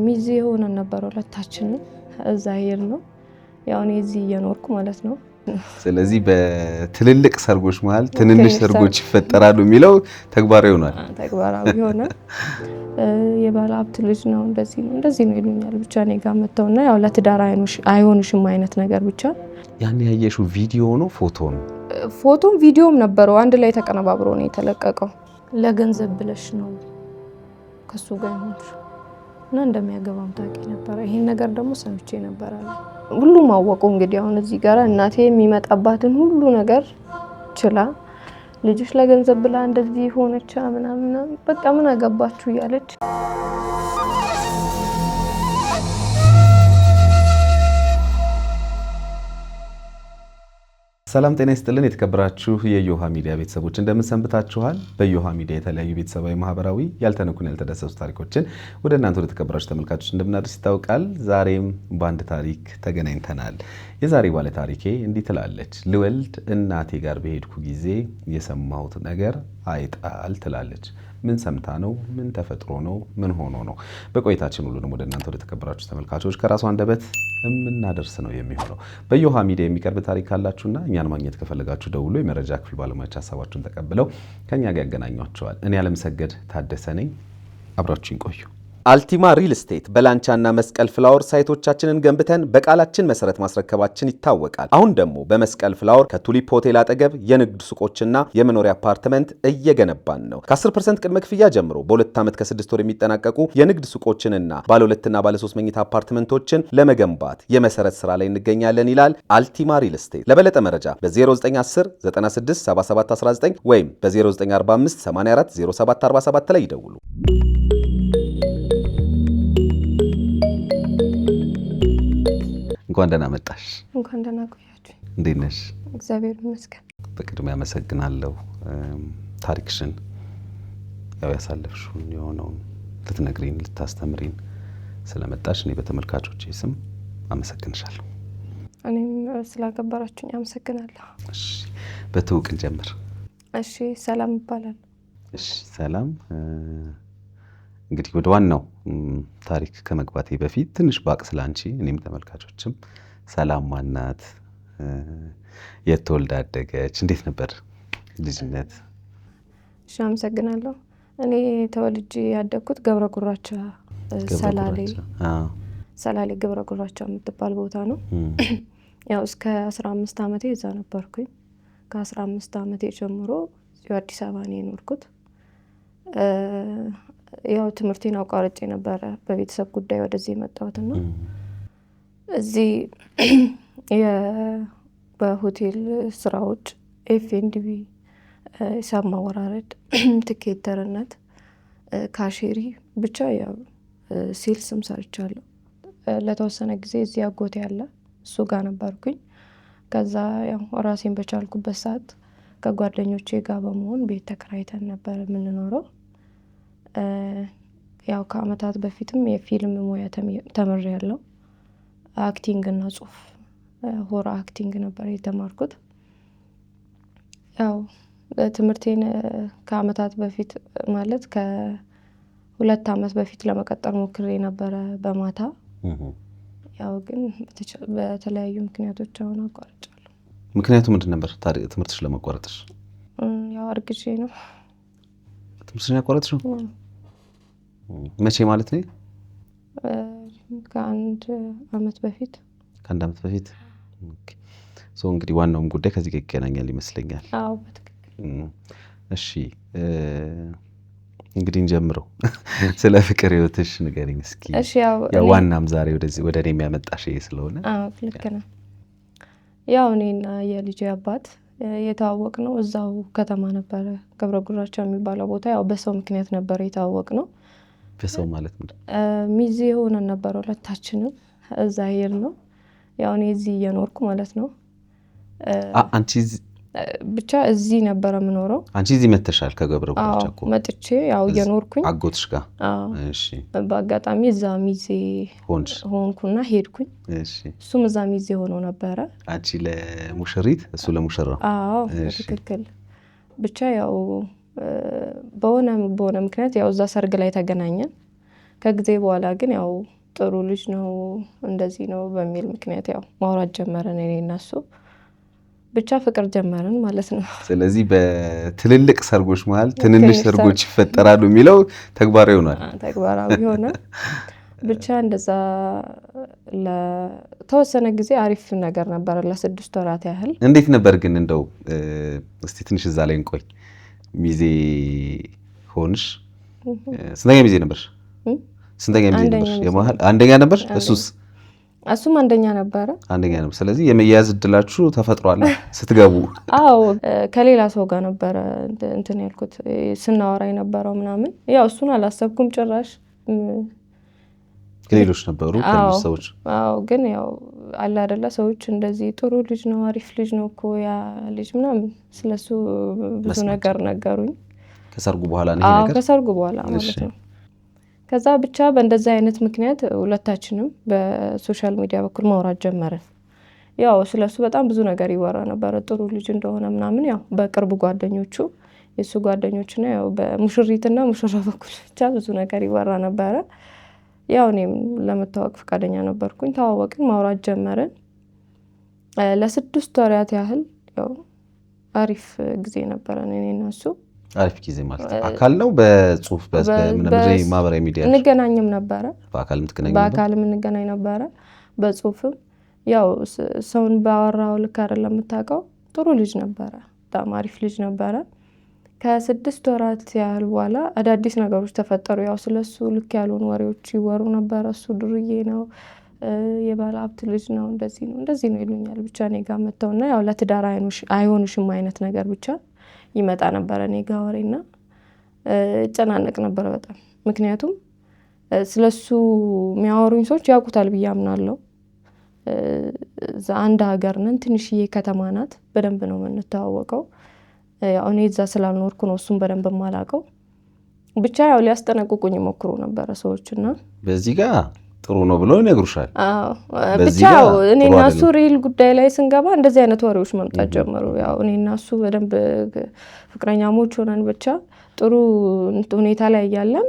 ሚዜ ሆነን ነበር ሁለታችንም እዛ ሄር ነው ያው እኔ እዚህ እየኖርኩ ማለት ነው። ስለዚህ በትልልቅ ሰርጎች መሃል ትንንሽ ሰርጎች ይፈጠራሉ የሚለው ተግባራዊ ሆኗል። ተግባራዊ ሆነ። የባለ ሀብት ልጅ ነው እንደዚህ ነው ይሉኛል። ብቻ እኔ ጋር መተውና ያው ለትዳር አይሆንሽም አይነት ነገር ብቻ። ያን ያየሽው ቪዲዮ ነው ፎቶ ነው? ፎቶም ቪዲዮም ነበረው አንድ ላይ ተቀነባብሮ ነው የተለቀቀው። ለገንዘብ ብለሽ ነው ከሱ ጋር ሆንሽ እና እንደሚያገባም ታውቂ ነበር። ይሄን ነገር ደግሞ ሰምቼ ነበር አለ። ሁሉም አወቁ። እንግዲህ አሁን እዚህ ጋር እናቴ የሚመጣባትን ሁሉ ነገር ችላ ልጅሽ ለገንዘብ ብላ እንደዚህ ሆነች ምናምን በቃ ምን አገባችሁ እያለች ሰላም ጤና ይስጥልን። የተከበራችሁ የዮሃ ሚዲያ ቤተሰቦች እንደምን ሰንብታችኋል? በዮሃ ሚዲያ የተለያዩ ቤተሰባዊ፣ ማህበራዊ ያልተነኩን ያልተዳሰሱ ታሪኮችን ወደ እናንተ ወደ ተከበራችሁ ተመልካቾች እንደምናደርስ ይታወቃል። ዛሬም በአንድ ታሪክ ተገናኝተናል። የዛሬ ባለ ታሪኬ እንዲህ ትላለች። ልወልድ እናቴ ጋር በሄድኩ ጊዜ የሰማሁት ነገር አይጣል ትላለች። ምን ሰምታ ነው? ምን ተፈጥሮ ነው? ምን ሆኖ ነው? በቆይታችን ሁሉንም ወደ እናንተ ወደ ተከበራችሁ ተመልካቾች ከራሷ አንደበት የምናደርስ ነው የሚሆነው። በዮሃ ሚዲያ የሚቀርብ ታሪክ ካላችሁና እኛን ማግኘት ከፈለጋችሁ ደውሎ የመረጃ ክፍል ባለሙያዎች ሀሳባችሁን ተቀብለው ከኛ ጋር ያገናኟቸዋል። እኔ አለምሰገድ ታደሰ ነኝ። አብራችሁን ቆዩ። አልቲማ ሪል ስቴት በላንቻና መስቀል ፍላወር ሳይቶቻችንን ገንብተን በቃላችን መሰረት ማስረከባችን ይታወቃል። አሁን ደግሞ በመስቀል ፍላወር ከቱሊፕ ሆቴል አጠገብ የንግድ ሱቆችና የመኖሪያ አፓርትመንት እየገነባን ነው። ከ10% ቅድመ ክፍያ ጀምሮ በ2 ዓመት ከ6 ወር የሚጠናቀቁ የንግድ ሱቆችንና ባለ 2 እና ባለ 3 መኝታ አፓርትመንቶችን ለመገንባት የመሰረት ስራ ላይ እንገኛለን ይላል አልቲማ ሪል ስቴት። ለበለጠ መረጃ በ0910 96 77 19 ወይም በ0945 84 07 47 ላይ ይደውሉ። እንኳን ደህና መጣሽ። እንኳን ደህና ቆያችሁ። እንዴት ነሽ? እግዚአብሔር ይመስገን። በቅድሚያ አመሰግናለሁ። ታሪክሽን ያው ያሳለፍሽውን የሆነውን ልትነግሪን ልታስተምሪን ስለመጣሽ እኔ በተመልካቾቼ ስም አመሰግንሻለሁ። እኔም ስላከበራችሁኝ አመሰግናለሁ። እሺ፣ በትውውቅ እንጀምር። እሺ፣ ሰላም ይባላል። እሺ፣ ሰላም። እንግዲህ ወደ ዋናው ታሪክ ከመግባቴ በፊት ትንሽ ባቅ ስላንቺ እኔም ተመልካቾችም ሰላም ማናት? የት ተወልዳ አደገች? እንዴት ነበር ልጅነት? እሺ፣ አመሰግናለሁ። እኔ ተወልጄ ያደግኩት ገብረ ጉራቻ ሰላሌ ገብረ ጉራቻ የምትባል ቦታ ነው። ያው እስከ 15 ዓመቴ እዛ ነበርኩኝ። ከ15 ዓመቴ ጀምሮ አዲስ አበባ ነው የኖርኩት። ያው ትምህርቴን አቋርጬ ነበረ በቤተሰብ ጉዳይ ወደዚህ የመጣሁትና እዚህ በሆቴል ስራዎች ኤፍኤንዲቢ፣ ሂሳብ ማወራረድ፣ ትኬተርነት፣ ካሼሪ ብቻ ያው ሴልስም ሰርቻለሁ። ለተወሰነ ጊዜ እዚህ አጎቴ ያለ እሱ ጋር ነበርኩኝ። ከዛ ያው ራሴን በቻልኩበት ሰዓት ከጓደኞቼ ጋር በመሆን ቤት ተከራይተን ነበር የምንኖረው። ያው ከአመታት በፊትም የፊልም ሙያ ተምሬያለሁ። አክቲንግ እና ጽሁፍ ሆራ አክቲንግ ነበር የተማርኩት። ያው ትምህርቴን ከአመታት በፊት ማለት ከ2 ዓመት በፊት ለመቀጠል ሞክሬ ነበረ በማታ። ያው ግን በተለያዩ ምክንያቶች አሁን አቋርጫለሁ። ምክንያቱ ምንድን ነበር ትምህርትሽ ለማቋረጥሽ? ያው አርግዤ ነው። ትምህርትሽን ያቋረጥሽ ነው? መቼ ማለት ነው? ከ1 ዓመት በፊት። ከ1 ዓመት በፊት። ኦኬ። እንግዲህ ዋናውም ጉዳይ ከዚህ ጋር ይገናኛል ይመስለኛል። አዎ፣ በትክክል። እሺ፣ እንግዲህ እንጀምረው። ስለ ፍቅር ህይወትሽ ንገሪኝ እስኪ። እሺ፣ ያው ዋናም ዛሬ ወደ እኔ የሚያመጣሽ ይሄ ስለሆነ። አዎ፣ ልክ ነው። ያው እኔና የልጄ አባት የተዋወቅ ነው እዛው ከተማ ነበረ፣ ገብረ ጉራቻ የሚባለው ቦታ። ያው በሰው ምክንያት ነበር የተዋወቅ ነው። በሰው ማለት ነው? ሚዜ ሆነን ነበር ሁለታችንም እዛ ሄር ነው። ያው እኔ እዚህ እየኖርኩ ማለት ነው። አንቺ ብቻ እዚህ ነበር የምኖረው። አንቺ እዚህ መተሻል ከገብረ ጉራቻ? አዎ፣ መጥቼ ያው እየኖርኩኝ አጎትሽ ጋር። እሺ። በአጋጣሚ እዛ ሚዜ ሆንኩና ሄድኩኝ። እሺ። እሱም እዛ ሚዜ ሆኖ ነበረ። አንቺ ለሙሽሪት እሱ ለሙሽራ? አዎ፣ ትክክል። ብቻ ያው በሆነ ምክንያት ያው እዛ ሰርግ ላይ ተገናኘን። ከጊዜ በኋላ ግን ያው ጥሩ ልጅ ነው እንደዚህ ነው በሚል ምክንያት ያው ማውራት ጀመረን እኔ እና እሱ ብቻ ፍቅር ጀመርን ማለት ነው። ስለዚህ በትልልቅ ሰርጎች መሀል ትንንሽ ሰርጎች ይፈጠራሉ የሚለው ተግባራዊ ሆኗል። ተግባራዊ ሆነ። ብቻ እንደዛ ለተወሰነ ጊዜ አሪፍ ነገር ነበር ለ6 ወራት ያህል። እንዴት ነበር ግን እንደው እስቲ ትንሽ እዛ ላይ እንቆይ። ሚዜ ሆንሽ? ስንተኛ ሚዜ ነበርሽ? ስንተኛ ሚዜ ነበርሽ? የመሀል አንደኛ ነበርሽ? እሱም አንደኛ ነበረ። አንደኛ ነበር። ስለዚህ የመያዝ እድላችሁ ተፈጥሯል ስትገቡ? አዎ ከሌላ ሰው ጋር ነበረ እንትን ያልኩት ስናወራ የነበረው ምናምን። ያው እሱን አላሰብኩም ጭራሽ። ሌሎች ነበሩ ከሌሎች ሰዎች? አዎ ግን ያው አለ አይደለ ሰዎች እንደዚህ ጥሩ ልጅ ነው አሪፍ ልጅ ነው እኮ ያ ልጅ ምናምን ስለሱ ብዙ ነገር ነገሩኝ። ከሰርጉ በኋላ ነው ይሄ ነገር? ከሰርጉ በኋላ ማለት ነው። ከዛ ብቻ በእንደዛ አይነት ምክንያት ሁለታችንም በሶሻል ሚዲያ በኩል ማውራት ጀመርን። ያው ስለሱ በጣም ብዙ ነገር ይወራ ነበር ጥሩ ልጅ እንደሆነ ምናምን። ያው በቅርብ ጓደኞቹ የሱ ጓደኞችና ያው በሙሽሪትና ሙሽራ በኩል ብቻ ብዙ ነገር ይወራ ነበረ። ያው እኔም ለመታወቅ ፈቃደኛ ነበርኩኝ። ተዋወቅን፣ ማውራት ጀመርን። ለ6 ወራት ያህል ያው አሪፍ ጊዜ ነበረን እኔ እና እሱ። አሪፍ ጊዜ ማለት አካል ነው በጽሁፍ ማህበራዊ ሚዲያ እንገናኝም ነበረ። በአካልም እንገናኝ ነበረ፣ በጽሁፍም። ያው ሰውን ባወራው ልክ አይደለም የምታውቀው። ጥሩ ልጅ ነበረ፣ በጣም አሪፍ ልጅ ነበረ። ከ6 ወራት ያህል በኋላ አዳዲስ ነገሮች ተፈጠሩ። ያው ስለሱ ልክ ያሉን ወሬዎች ይወሩ ነበረ። እሱ ዱርዬ ነው፣ የባለ ሀብት ልጅ ነው፣ እንደዚህ ነው ይሉኛል። ብቻ እኔ ጋር መጥተውና ያው ለትዳር አይሆንሽም አይነት ነገር ብቻ ይመጣ ነበረ እኔ ጋር ወሬና እጨናነቅ ነበረ በጣም። ምክንያቱም ስለሱ የሚያወሩኝ ሰዎች ያውቁታል ብዬ አምናለሁ። አንድ ሀገር ነን፣ ትንሽዬ ከተማ ናት። በደንብ ነው የምንተዋወቀው። ያው እኔ እዛ ስላልኖርኩ ነው እሱን በደንብ የማላውቀው። ብቻ ያው ሊያስጠነቅቁኝ ይሞክሩ ነበረ ሰዎችና በዚህ ጋር ጥሩ ነው ብለው ይነግሩሻል። ብቻ እኔና እሱ ሪል ጉዳይ ላይ ስንገባ እንደዚህ አይነት ወሬዎች መምጣት ጀመሩ። ያው እኔና እሱ በደንብ ፍቅረኛሞች ሆነን ብቻ ጥሩ ሁኔታ ላይ እያለን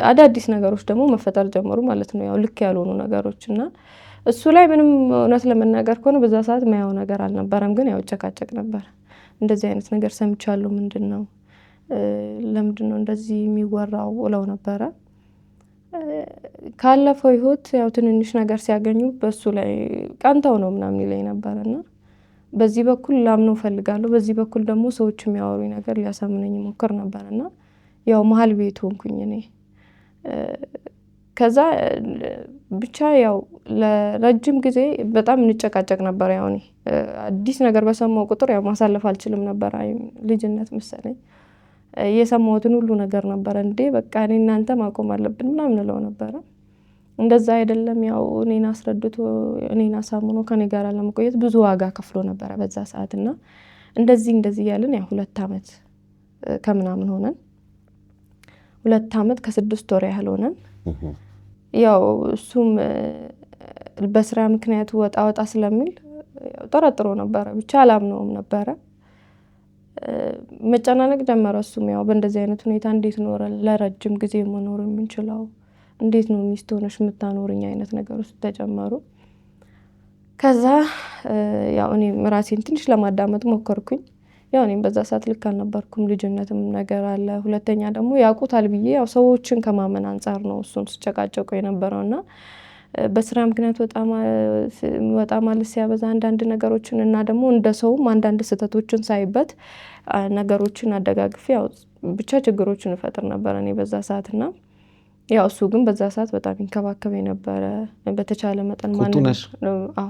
አዳዲስ ነገሮች ደግሞ መፈጠር ጀመሩ ማለት ነው። ያው ልክ ያልሆኑ ነገሮች እና እሱ ላይ ምንም እውነት ለመናገር ከሆነ በዛ ሰዓት ማየው ነገር አልነበረም። ግን ያው ጨቃጨቅ ነበር። እንደዚህ አይነት ነገር ሰምቻለሁ፣ ምንድነው ለምንድነው እንደዚህ የሚወራው ብለው ነበረ። ካለፈው ህይወት ያው ትንንሽ ነገር ሲያገኙ በሱ ላይ ቀንተው ነው ምናምን ይለኝ ነበርና በዚህ በኩል ላምነው ፈልጋለሁ፣ በዚህ በኩል ደግሞ ሰዎች የሚያወሩኝ ነገር ሊያሳምነኝ ሞክር ነበርና ያው መሀል ቤት ሆንኩኝ እኔ። ከዛ ብቻ ያው ለረጅም ጊዜ በጣም እንጨቃጨቅ ነበር። ያው እኔ አዲስ ነገር በሰማው ቁጥር ያው ማሳለፍ አልችልም ነበር። ልጅነት መሰለኝ የሰማሁትን ሁሉ ነገር ነበረ እንዴ በቃ እኔ እናንተ ማቆም አለብን ምናምን እለው ነበረ። እንደዛ አይደለም ያው እኔን አስረድቶ እኔን አሳምኖ ከኔ ጋር ለመቆየት ብዙ ዋጋ ከፍሎ ነበረ በዛ ሰዓትና እንደዚህ ያልን ያው 2 ዓመት ከምናምን ሆነን 2 ዓመት ከ6 ወር ያህል ሆነን። ያው እሱም በስራ ምክንያት ወጣ ስለሚል ጠረጥሮ ነበረ። ብቻ አላምነውም ነበረ። መጨናነቅ ጀመረ እሱም ያው በእንደዚህ አይነት ሁኔታ እንዴት ኖረ ለረጅም ጊዜ መኖር የምንችለው፣ እንዴት ነው ሚስት ሆነሽ የምታኖርኝ አይነት ነገሮች ተጀመሩ። ከዛ ያው እኔም ራሴን ትንሽ ለማዳመጥ ሞከርኩኝ። ያው እኔም በዛ ሰዓት ልክ አልነበርኩም፣ ልጅነትም ነገር አለ። ሁለተኛ ደግሞ ያውቁታል ብዬ ያው ሰዎችን ከማመን አንጻር ነው እሱን ስጨቃጨቁ የነበረውና በስራ ምክንያት ወጣ ማለት ሲያበዛ አንዳንድ ነገሮችን እና ደግሞ እንደ ሰውም አንዳንድ ስህተቶችን ሳይበት ነገሮችን አደጋግፌ ያው ብቻ ችግሮችን እፈጥር ነበር እኔ በዛ ሰዓትና ያው እሱ ግን በዛ ሰዓት በጣም ይንከባከበኝ ነበረ። በተቻለ መጠን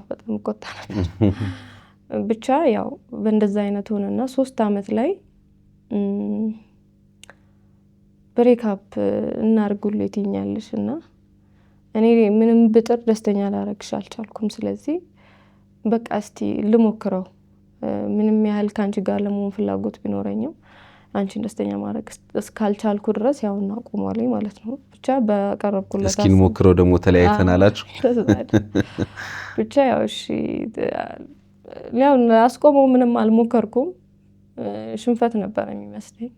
በጣም ቆጣ ነበር። ብቻ ያው በእንደዛ አይነት ሆነና 3 ዓመት ላይ ብሬክአፕ እናርጉልኝ ትኛለሽ እና እኔ ምንም ብጥር ደስተኛ ላረግሽ አልቻልኩም። ስለዚህ በቃ እስቲ ልሞክረው፣ ምንም ያህል ካንቺ ጋር ለመሆን ፍላጎት ቢኖረኝም አንቺን ደስተኛ ማድረግ እስካልቻልኩ ድረስ ያው እናቆማለኝ ማለት ነው። ብቻ በቀረብኩለት እስኪ እንሞክረው ደግሞ ተለያይተናላችሁ። ብቻ ያው እሺ ያው አስቆመው። ምንም አልሞከርኩም። ሽንፈት ነበር የሚመስለኝ።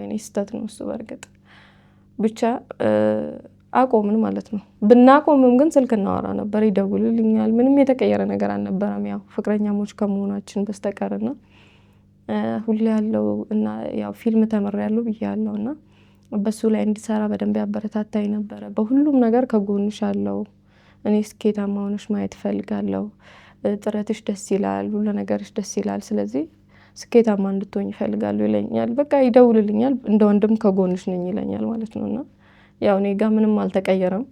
እኔ ስህተት ነው እሱ በርግጥ ብቻ አቆምን ማለት ነው። ብናቆምም ግን ስልክ እናወራ ነበር፣ ይደውልልኛል። ምንም የተቀየረ ነገር አልነበረም፣ ያው ፍቅረኛሞች ከመሆናችን በስተቀርና ሁሌ ያለው እና ያው ፊልም ተምሬያለሁ ብያለሁ እና በሱ ላይ እንዲሰራ በደንብ ያበረታታኝ ነበረ። በሁሉም ነገር ከጎንሽ አለው፣ እኔ ስኬታማ ሆነሽ ማየት እፈልጋለሁ፣ ጥረትሽ ደስ ይላል፣ ሁሉ ነገርሽ ደስ ይላል፣ ስለዚህ ስኬታማ እንድትሆኝ ይፈልጋሉ ይለኛል። በቃ ይደውልልኛል፣ እንደ ወንድም ከጎንሽ ነኝ ይለኛል ማለት ነውና ያው እኔ ጋር ምንም አልተቀየረም።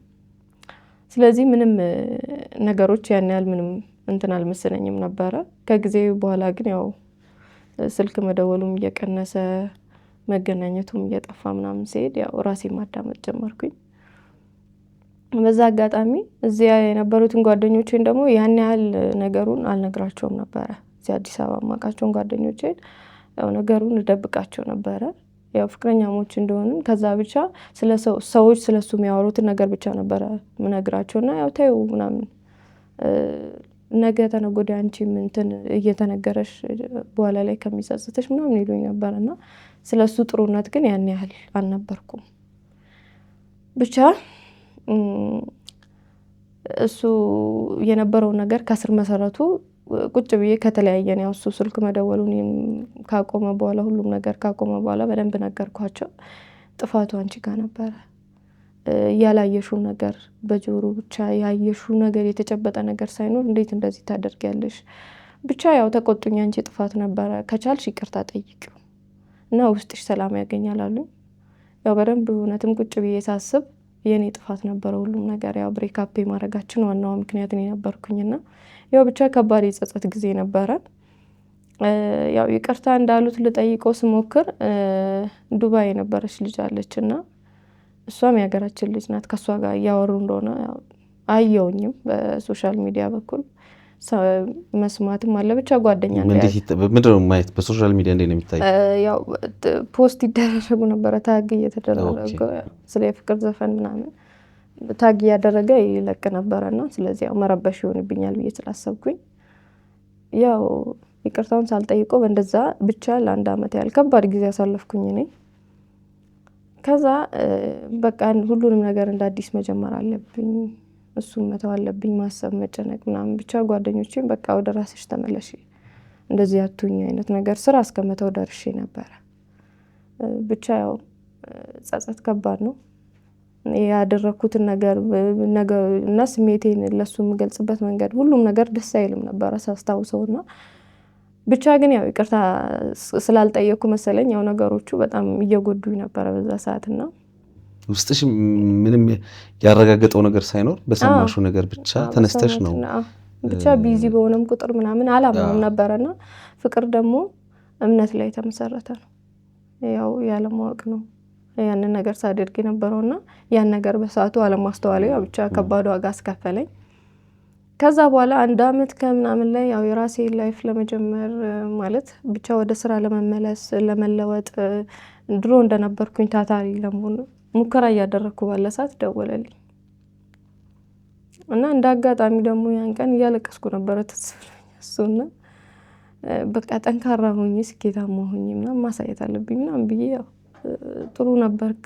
ስለዚህ ምንም ነገሮች ያን ያህል ምንም እንትን አልመሰለኝም ነበረ። ከጊዜ በኋላ ግን ያው ስልክ መደወሉም እየቀነሰ መገናኘቱም እየጠፋ ምናምን ሲሄድ ያው ራሴ ማዳመጥ ጀመርኩኝ። በዛ አጋጣሚ እዚያ የነበሩትን ጓደኞቼን ደግሞ ያን ያህል ነገሩን አልነግራቸውም ነበረ። እዚህ አዲስ አበባ ማውቃቸውን ጓደኞቼን ያው ነገሩን እደብቃቸው ነበረ። ያው ፍቅረኛሞች እንደሆንን ከዛ ብቻ ሰዎች ስለሱ የሚያወሩትን ነገር ብቻ ነበረ ምነግራቸውና ያው ተይው ምናምን ነገ ተነገ ወዲያ አንቺም እንትን እየተነገረሽ በኋላ ላይ ከሚጸጽትሽ ምናምን ይሉኝ ነበርና ስለሱ ጥሩነት ግን ያን ያህል አልነበርኩም። ብቻ እሱ የነበረውን ነገር ከስር መሰረቱ ቁጭ ብዬ ከተለያየን ያው እሱ ስልክ መደወሉን ካቆመ በኋላ ሁሉም ነገር ካቆመ በኋላ በደንብ ነገርኳቸው። ጥፋቱ አንቺ ጋር ነበረ፣ ያላየሽው ነገር በጆሮ ብቻ ያየሽው ነገር የተጨበጠ ነገር ሳይኖር እንዴት እንደዚህ ታደርጊያለሽ? ብቻ ያው ተቆጡኝ። አንቺ ጥፋት ነበረ፣ ከቻልሽ ይቅርታ ጠይቂው እና ውስጥሽ ሰላም ያገኛል አሉኝ። ያው በደንብ እውነትም ቁጭ ብዬ ሳስብ የኔ ጥፋት ነበረ ሁሉም ነገር። ያው ብሬክአፕ ማድረጋችን ዋናው ምክንያት እኔ ነበርኩኝና ያው ብቻ ከባድ የጸጸት ጊዜ ነበረ። ያው ይቅርታ እንዳሉት ልጠይቀው ስሞክር ዱባይ የነበረች ልጅ አለችና እሷም የሀገራችን ልጅ ናት። ከሷ ጋር እያወሩ እንደሆነ አየውኝም በሶሻል ሚዲያ በኩል መስማትም አለ። ብቻ ጓደኛ ምንድነው ማየት በሶሻል ሚዲያ እንዴት ነው የሚታየው? ያው ፖስት ይደረጉ ነበረ፣ ታግ እየተደረገ ስለ የፍቅር ዘፈን ምናምን ታግ እያደረገ ይለቅ ነበረና ስለዚህ ያው መረበሽ ይሆንብኛል ብዬ ስላሰብኩኝ ያው ይቅርታውን ሳልጠይቀው በእንደዛ ብቻ ለአንድ አመት ያህል ከባድ ጊዜ ያሳለፍኩኝ እኔ። ከዛ በቃ ሁሉንም ነገር እንደ አዲስ መጀመር አለብኝ፣ እሱም መተው አለብኝ፣ ማሰብ መጨነቅ ምናምን። ብቻ ጓደኞቼም በቃ ወደ ራስሽ ተመለሽ፣ እንደዚህ አትሁኝ አይነት ነገር ስራ እስከመተው ደርሼ ነበረ። ብቻ ያው ጸጸት ከባድ ነው። ያደረኩትን ነገር እና ስሜቴን ለሱ የምገልጽበት መንገድ ሁሉም ነገር ደስ አይልም ነበረ ሳስታውሰውና ብቻ ግን ያው ይቅርታ ስላልጠየኩ መሰለኝ ያው ነገሮቹ በጣም እየጎዱኝ ነበረ በዛ ሰዓትና ውስጥሽ ምንም ያረጋገጠው ነገር ሳይኖር በሰማሽው ነገር ብቻ ተነስተሽ ነው ብቻ ቢዚ በሆነም ቁጥር ምናምን አላምነውም ነበረና ፍቅር ደግሞ እምነት ላይ የተመሰረተ ነው። ያው ያለማወቅ ነው ያንን ነገር ሳደርግ የነበረውና ያን ነገር በሰዓቱ አለማስተዋሌ ያው ብቻ ከባድ ዋጋ አስከፈለኝ። ከዛ በኋላ አንድ አመት ከምናምን ላይ ያው የራሴ ላይፍ ለመጀመር ማለት ብቻ ወደ ስራ ለመመለስ ለመለወጥ ድሮ እንደነበርኩኝ ታታሪ ለመሆን ሙከራ እያደረኩ ባለ ሰዓት ደወለልኝ እና እንደ አጋጣሚ ደግሞ ያን ቀን እያለቀስኩ ነበረ። እሱና በቃ ጠንካራ ሆኜ ስኬታማ ሆኜ ምናምን ማሳየት አለብኝ ምናምን ብዬ ያው ጥሩ ነበርክ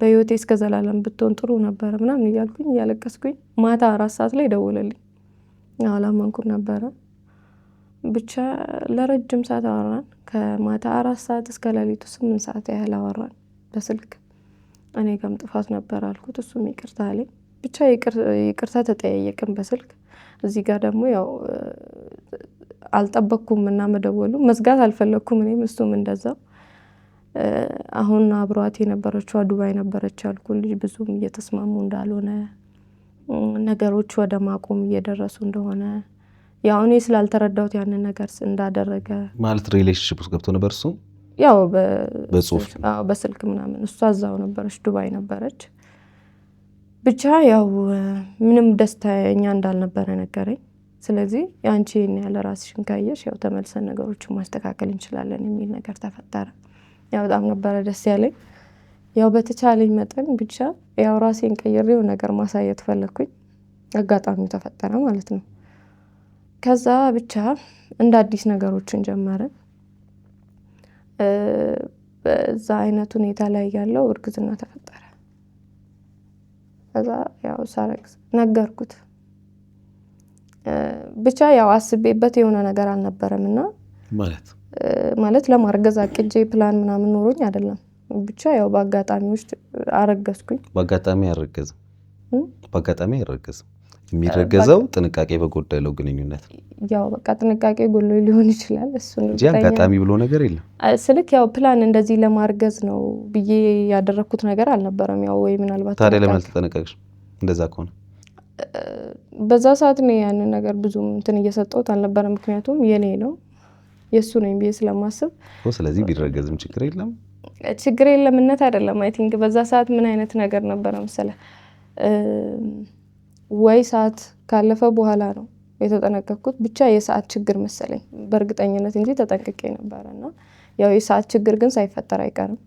በህይወቴ እስከ ዘላለም ብትሆን ጥሩ ነበር ምናምን እያልኩኝ እያለቀስኩኝ ማታ 4 ሰዓት ላይ ደወለልኝ። አላመንኩም ነበረ። ብቻ ለረጅም ሰዓት አወራን። ከማታ 4 ሰዓት እስከ ሌሊቱ 8 ሰዓት ያህል አወራን በስልክ። እኔ ጋም ጥፋት ነበር አልኩት፣ እሱም ይቅርታ አለኝ። ብቻ ይቅርታ ተጠያየቅን በስልክ። እዚህ ጋር ደግሞ ያው አልጠበቅኩም እና መደወሉ መዝጋት አልፈለኩም እኔም እሱም እንደዛው። አሁን አብሯት የነበረችው ዱባይ ነበረች ያልኩ ልጅ ብዙም እየተስማሙ እንዳልሆነ ነገሮች ወደ ማቆም እየደረሱ እንደሆነ ያው እኔ ስላልተረዳሁት ያንን ነገር እንዳደረገ ማለት ሪሌሽንሺፕ ውስጥ ገብቶ ነበር እሱ ያው በጽሁፍ በስልክ ምናምን እሷ እዛው ነበረች ዱባይ ነበረች። ብቻ ያው ምንም ደስተኛ እንዳልነበረ ነገረኝ። ስለዚህ ያንቺ ያለ ራስሽን ካየሽ ያው ተመልሰን ነገሮችን ማስተካከል እንችላለን የሚል ነገር ተፈጠረ። ያው በጣም ነበረ ደስ ያለኝ። ያው በተቻለኝ መጠን ብቻ ያው ራሴን ቀይሬው ነገር ማሳየት ፈለኩኝ። አጋጣሚው ተፈጠረ ማለት ነው። ከዛ ብቻ እንደ አዲስ ነገሮችን ጀመርን። በዛ አይነት ሁኔታ ላይ ያለው እርግዝና ተፈጠረ። ከዛ ያው ሳረግዝ ነገርኩት። ብቻ ያው አስቤበት የሆነ ነገር አልነበረምና ማለት ለማርገዝ አቅጄ ፕላን ምናምን ኖሮኝ አይደለም። ብቻ ያው በአጋጣሚዎች አረገዝኩኝ። በአጋጣሚ አረገዝም የሚረገዘው ጥንቃቄ በጎደለው ግንኙነት ያው በቃ ጥንቃቄ ጎሎ ሊሆን ይችላል እሱ እንጂ አጋጣሚ ብሎ ነገር የለም። ስልክ ያው ፕላን እንደዚህ ለማርገዝ ነው ብዬ ያደረኩት ነገር አልነበረም። ያው ወይ ምናልባት ታዲያ ለምን አልተጠነቀቅሽ? እንደዛ ከሆነ በዛ ሰዓት ነው ያንን ነገር ብዙም እንትን እየሰጠሁት አልነበረም። ምክንያቱም የኔ ነው የሱ ነው ብዬ ስለማስብ ስለዚህ ቢረገዝም ችግር የለምነት አይደለም። አይ ቲንክ በዛ ሰዓት ምን አይነት ነገር ነበረ መሰለህ ወይ ሰዓት ካለፈ በኋላ ነው የተጠነቀቅኩት። ብቻ የሰዓት ችግር መሰለኝ በእርግጠኝነት እንጂ ተጠንቅቄ ነበርና ያው የሰዓት ችግር ግን ሳይፈጠር አይቀርም።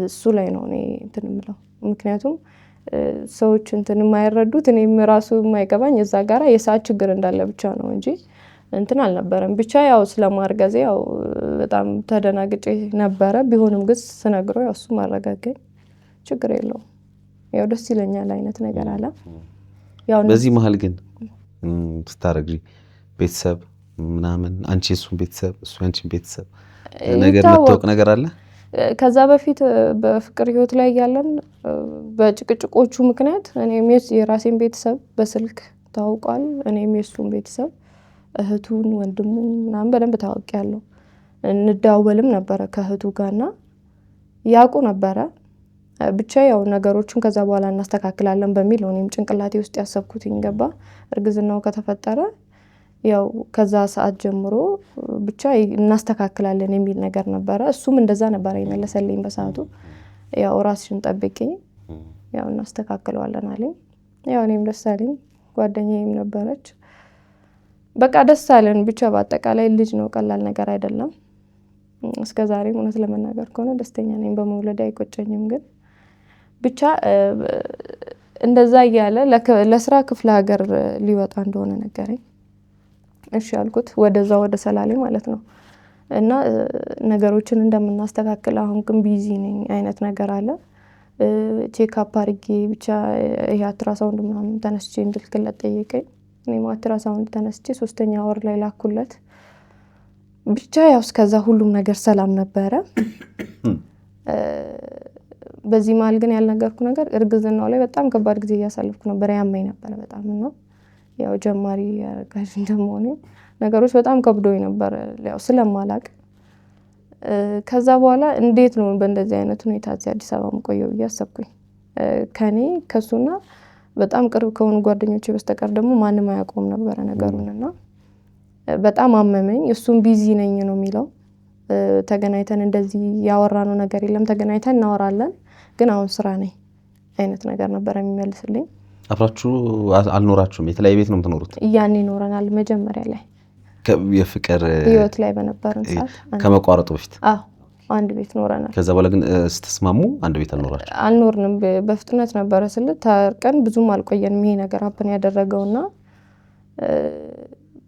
እሱ ላይ ነው እኔ እንትን የምለው። ምክንያቱም ሰዎች እንትን የማይረዱት እኔም ራሱ የማይገባኝ እዛ ጋራ የሰዓት ችግር እንዳለ ብቻ ነው እንጂ እንትን አልነበረም። ብቻ ያው ስለማርገዜ ያው በጣም ተደናግጬ ነበረ። ቢሆንም ግን ስነግረው ያው እሱ ማረጋገኝ ችግር የለውም ያው ደስ ይለኛል አይነት ነገር አለ። ያው በዚህ መሃል ግን ስታረግጂ ቤተሰብ ምናምን አንቺ እሱን ቤተሰብ እሱ አንቺን ቤተሰብ ነገር መታወቅ ነገር አለ? ከዛ በፊት በፍቅር ህይወት ላይ ያለን በጭቅጭቆቹ ምክንያት እኔም የራሴን ቤተሰብ በስልክ ታውቋል። እኔም የሱን ቤተሰብ እህቱን ወንድሙን ምናምን በደንብ ታውቂያለሁ። እንደዋወልም ነበረ ከእህቱ ጋርና ያውቁ ነበረ። ብቻ ያው ነገሮችን ከዛ በኋላ እናስተካክላለን በሚል ነው እኔም ጭንቅላቴ ውስጥ ያሰብኩት ገባ። እርግዝናው ከተፈጠረ ያው ከዛ ሰዓት ጀምሮ ብቻ እናስተካክላለን የሚል ነገር ነበረ። እሱም እንደዛ ነበረ የመለሰልኝ በሰዓቱ። ያው ራስሽን ጠብቂ ያው እናስተካክለዋለን አለኝ። ያው እኔም ደስ አለኝ፣ ጓደኛዬም ነበረች። በቃ ደስ አለን። ብቻ በአጠቃላይ ልጅ ነው ቀላል ነገር አይደለም። እስከዛሬ እውነት ለመናገር ከሆነ ደስተኛ ነኝ በመውለድ አይቆጨኝም። ግን ብቻ እንደዛ እያለ ለስራ ክፍለ ሀገር ሊወጣ እንደሆነ ነገረኝ። እሺ አልኩት። ወደ ሰላሌ ማለት ነው። እና ነገሮችን እንደምናስተካክል አሁን ግን ቢዚ ነኝ አይነት ነገር አለ። ቼክአፕ አድርጌ ብቻ ይሄ አልትራሳውንድ ምናምን ተነስቼ እንድልክለት ጠየቀኝ። እኔም አልትራሳውንድ ተነስቼ 3ኛ ወር ላይ ላኩለት። ብቻ ያው እስከዛ ሁሉም ነገር ሰላም ነበረ። በዚህ መሀል ግን ያልነገርኩ ነገር እርግዝናው ላይ በጣም ከባድ ጊዜ እያሳለፍኩ ነበር። ያመኝ ነበር በጣም እና ያው ጀማሪ አረጋዥ እንደመሆኔ ነገሮች በጣም ከብዶኝ ነበር ያው ስለማላቅ። ከዛ በኋላ እንዴት ነው በእንደዚህ አይነት ሁኔታ እዚህ አዲስ አበባ መቆየው እያሰብኩኝ ከኔ ከሱና በጣም ቅርብ ከሆኑ ጓደኞቼ በስተቀር ደግሞ ማንም አያውቀውም ነበር ነገሩንና በጣም አመመኝ። እሱም ቢዚ ነኝ ነው የሚለው። ተገናኝተን እንደዚህ ያወራነው ነገር የለም። ተገናኝተን እናወራለን ግን አሁን ስራ ነኝ አይነት ነገር ነበር የሚመልስልኝ። አፍራችሁ አልኖራችሁም? የተለያየ ቤት ነው የምትኖሩት? ያኔ ኖረናል መጀመሪያ ላይ የፍቅር ህይወት ላይ በነበረን ሰዓት ከመቋረጡ በፊት አንድ ቤት ኖረናል። ከዛ በኋላ ግን ስትስማሙ አንድ ቤት አልኖርንም። በፍጥነት ነበረ ታርቀን ብዙም አልቆየንም። ይሄ ነገር ሀፕን ያደረገውና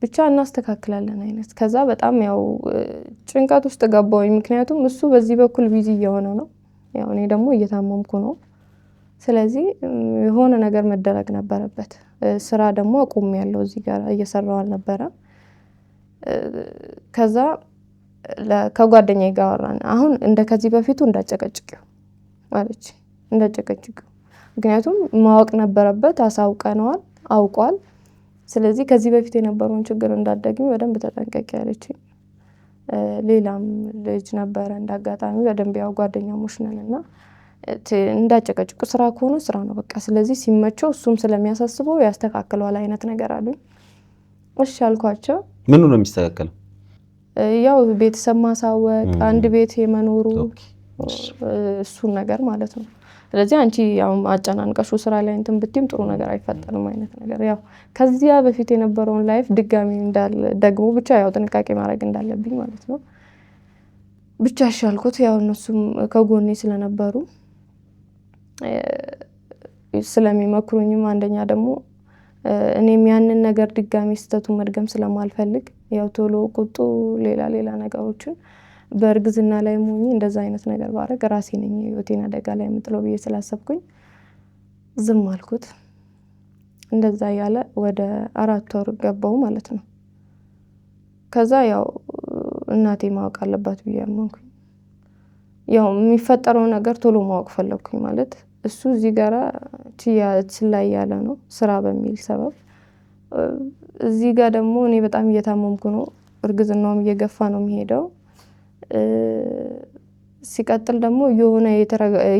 ብቻ እናስተካክላለን አይነት። ከዛ በጣም ያው ጭንቀት ውስጥ ገባሁኝ። ምክንያቱም እሱ በዚህ በኩል ቢዚ እየሆነ ነው፣ ያው እኔ ደግሞ እየታመምኩ ነው። ስለዚህ የሆነ ነገር መደረግ ነበረበት። ስራ ደግሞ አቁሜያለሁ፣ እዚህ ጋር እየሰራሁ አልነበረም። ከዛ ከጓደኛዬ ጋር አወራን። አሁን ከዚህ በፊቱ እንዳጨቀጭቂው አለች። እንዳጨቀጭቂው ምክንያቱም ማወቅ ነበረበት፣ አሳውቀነዋል፣ አውቋል። ስለዚህ ከዚህ በፊት የነበረውን ችግር እንዳትደግሚ በደንብ ተጠንቀቂ አለችኝ። ሌላም ልጅ ነበረ እንዳጋጣሚ በደንብ ያው ጓደኛሞች ነንና እንዳጨቀጭቁ ስራ ከሆነ ስራ ነው በቃ። ስለዚህ ሲመቸው እሱም ስለሚያሳስበው ያስተካክለዋል አይነት ነገር አሉኝ። እሺ አልኳቸው። ምኑ ነው የሚስተካከለው? ያው ቤተሰብ ማሳወቅ፣ አንድ ቤት የመኖሩ እሱን ነገር ማለት ነው። ስለዚህ አንቺ ያው አጨናንቀሹ ስራ ላይ እንትን ብትይም ጥሩ ነገር አይፈጠርም አይነት ነገር። ያው ከዚያ በፊት የነበረውን ላይፍ ድጋሚ ደግሞ ብቻ ያው ጥንቃቄ ማድረግ እንዳለብኝ ማለት ነው። ብቻ እሺ አልኩት። ያው እነሱም ከጎኔ ስለነበሩ ስለሚመክሩኝም አንደኛ ደግሞ እኔም ያንን ነገር ድጋሚ ስተቱን መድገም ስለማልፈልግ ያው ቶሎ ቁጡ ሌላ ነገሮችን በእርግዝና ላይ ሞኝ እንደዛ አይነት ነገር ባረግ ራሴ ነኝ ህይወቴን አደጋ ላይ የምጥለው ብዬ ስላሰብኩኝ ዝም አልኩት። እንደዛ ያለ ወደ 4 ወር ገባው ማለት ነው። ከዛ ያው እናቴ ማወቅ አለባት ብዬ አመንኩኝ። ያው የሚፈጠረው ነገር ቶሎ ማወቅ ፈለኩኝ ማለት እሱ እዚህ ጋራ ችላ ያለ ነው ስራ በሚል ሰበብ። እዚህ ጋር ደግሞ እኔ በጣም እየታመምኩ ነው። እርግዝናውም እየገፋ ነው የሚሄደው። ሲቀጥል ደግሞ የሆነ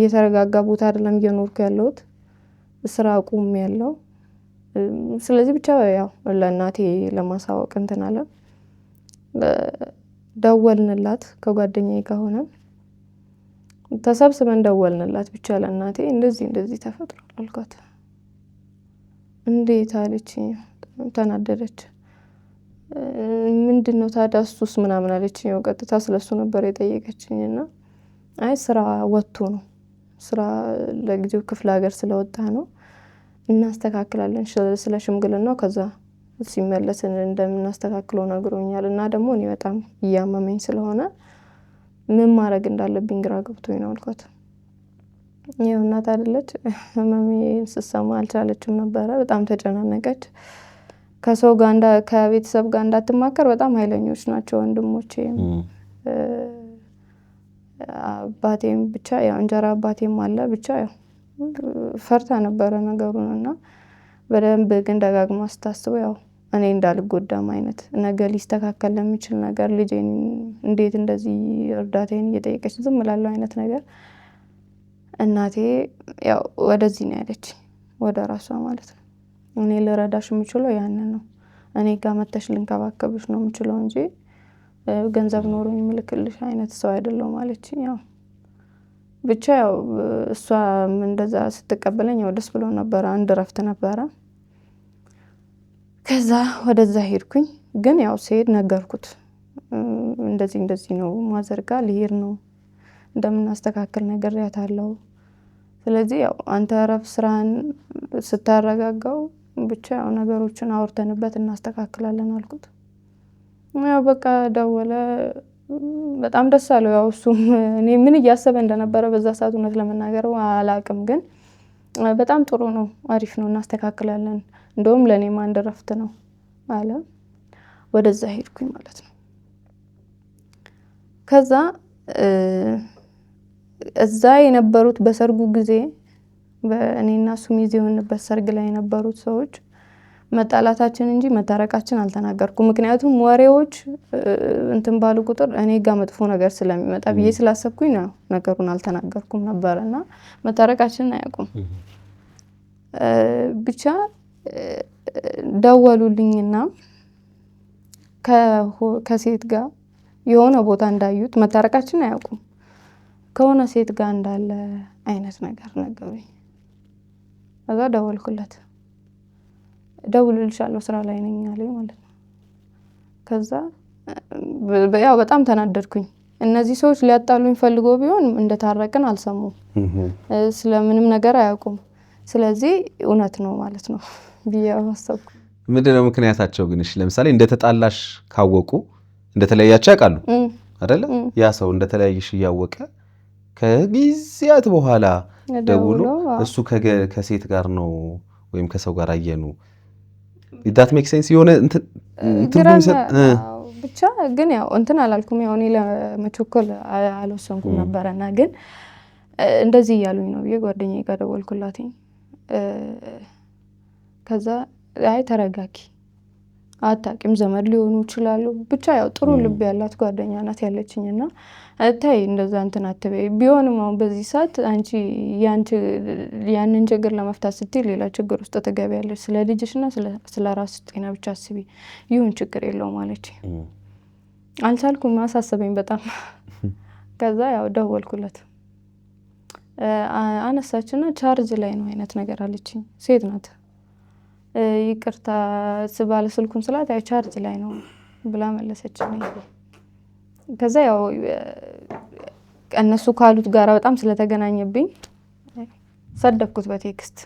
የተረጋጋ ቦታ አይደለም እየኖርኩ ያለሁት፣ ስራ አቁም ያለው። ስለዚህ ብቻ ያው ለእናቴ ለማሳወቅ እንትን አለ። ደወልንላት ከጓደኛዬ ጋር ሆነን ተሰብስበን ደወልንላት ብቻ ለእናቴ እንደዚህ ተፈጥሯል አልኳት። እንዴት አለችኝ። ተናደደች። ምንድነው ታዲያ እሱስ ምናምን አለችኝ። ያው ቀጥታ ስለሱ ነበር የጠየቀችኝና አይ ስራ ወጥቶ ነው፣ ስራ ለጊዜው ክፍለ ሀገር ስለወጣ ነው፣ እናስተካክላለን ስለ ሽምግልናው ከዛ ሲመለስ እንደምናስተካክለው ነግሮኛል። እና ደግሞ እኔ በጣም እያመመኝ ስለሆነ ምን ማድረግ እንዳለብኝ ግራ ገብቶኝ ነው አልኳት። ያው እናት አይደለች ህመሜን ስትሰማ አልቻለችም ነበረ። በጣም ተጨናነቀች። ከሰው ጋር ከቤተሰብ ጋር እንዳትማከር በጣም ኃይለኞች ናቸው ወንድሞቼ። አባቴም ብቻ ያው እንጀራ አባቴም አለ ብቻ ያው ፈርታ ነበረ ነገሩንና በደንብ ግን ደጋግማ ስታስበው ያው እኔ እንዳልጎዳም አይነት ነገር ሊስተካከል ለሚችል ነገር ልጄን እንዴት እንደዚህ እርዳታዬን እየጠየቀች ዝም እላለሁ አይነት ነገር እናቴ ያው ወደዚህ ነው ያለች፣ ወደ ራሷ ማለት ነው። እኔ ልረዳሽ የምችለው ያንን ነው፣ እኔ ጋር መተሽ ልንከባከብሽ ነው የምችለው እንጂ ገንዘብ ኖሮኝ የምልክልሽ አይነት ሰው አይደለሁም አለችኝ። ያው ብቻ ያው እሷ እንደዛ ስትቀበለኝ ያው ደስ ብሎ ነበረ። አንድ እረፍት ነበረ። ከዛ ወደዛ ሄድኩኝ። ግን ያው ስሄድ ነገርኩት፣ እንደዚህ ነው ማዘርጋ ልሄድ ነው እንደምናስተካክል ነግሬያታለሁ። ስለዚህ ያው አንተ እረፍ ስራን ስታረጋጋው ብቻ ያው ነገሮችን አውርተንበት እናስተካክላለን አልኩት። ያው በቃ ደወለ። በጣም ደስ አለው። ያው እሱም እኔ ምን እያሰበ እንደነበረ በዛ ሰዓት እውነት ለመናገር አላቅም። ግን በጣም ጥሩ ነው፣ አሪፍ ነው፣ እናስተካክላለን፣ እንደውም ለኔም አንድ እረፍት ነው አለ። ወደዛ ሄድኩኝ ማለት ነው። ከዛ እዛ የነበሩት በሰርጉ ጊዜ በእኔና እሱ ሚዜ የሆንበት ሰርግ ላይ የነበሩት ሰዎች መጣላታችን እንጂ መታረቃችን አልተናገርኩም። ምክንያቱም ወሬዎች እንትን ባሉ ቁጥር እኔ ጋር መጥፎ ነገር ስለሚመጣ ብዬ ስላሰብኩኝ ነው ነገሩን አልተናገርኩም ነበርና መታረቃችንን አያውቁም። ብቻ ደወሉልኝና ከሴት ጋር የሆነ ቦታ እንዳዩት መታረቃችንን አያውቁም፣ ከሆነ ሴት ጋር እንዳለ አይነት ነገር ነገሩኝ። ከዛ ደወልኩለት። ደውልልሻለሁ ስራ ላይ ነኝ አለኝ ማለት ነው። ከዛ ያው በጣም ተናደድኩኝ። እነዚህ ሰዎች ሊያጣሉኝ ፈልጎ ቢሆን እንደታረቅን አልሰሙም፣ ስለምንም ነገር አያውቁም። ስለዚህ እውነት ነው ማለት ነው ብዬ አሰብኩ። ምንድነው ምክንያታቸው ግን? እሺ ለምሳሌ እንደተጣላሽ ካወቁ እንደተለያያችሁ ያውቃሉ አይደለ? ያ ሰው እንደተለያየሽ እያወቀ ከጊዜያት በኋላ ደውሎ እሱ ከሴት ጋር ነው ወይም ከሰው ጋር አየኑ ዳት ሜክ ሴንስ የሆነ ብቻ ግን ያው እንትን አላልኩም። ያው እኔ ለመቸኮል አልወሰንኩም ነበረና ግን እንደዚህ እያሉኝ ነው ብዬ ጓደኛዬ ጋር ደወልኩላትኝ። ከዛ አይ ተረጋጊ፣ አታውቂም፣ ዘመድ ሊሆኑ ይችላሉ። ብቻ ያው ጥሩ ልብ ያላት ጓደኛ ናት ያለችኝና ታይ እንደዛ እንትን አትበይ። ቢሆንም አሁን በዚህ ሰዓት አንቺ ያንን ችግር ለመፍታት ስትይ ሌላ ችግር ውስጥ ትገቢያለሽ። ስለ ልጅሽና ስለ ራስሽ ጤና ብቻ አስቢ፣ ይሁን ችግር የለውም አለች። አልቻልኩም፣ አሳሰበኝ በጣም። ከዛ ያው ደወልኩለት። አነሳችና ቻርጅ ላይ ነው አይነት ነገር አለችኝ። ሴት ናት። ይቅርታ ባለ ስልኩን ስላት አይ ቻርጅ ላይ ነው ብላ መለሰችልኝ። ከዛ ያው እነሱ ካሉት ጋራ በጣም ስለተገናኘብኝ ሰደብኩት በቴክስት።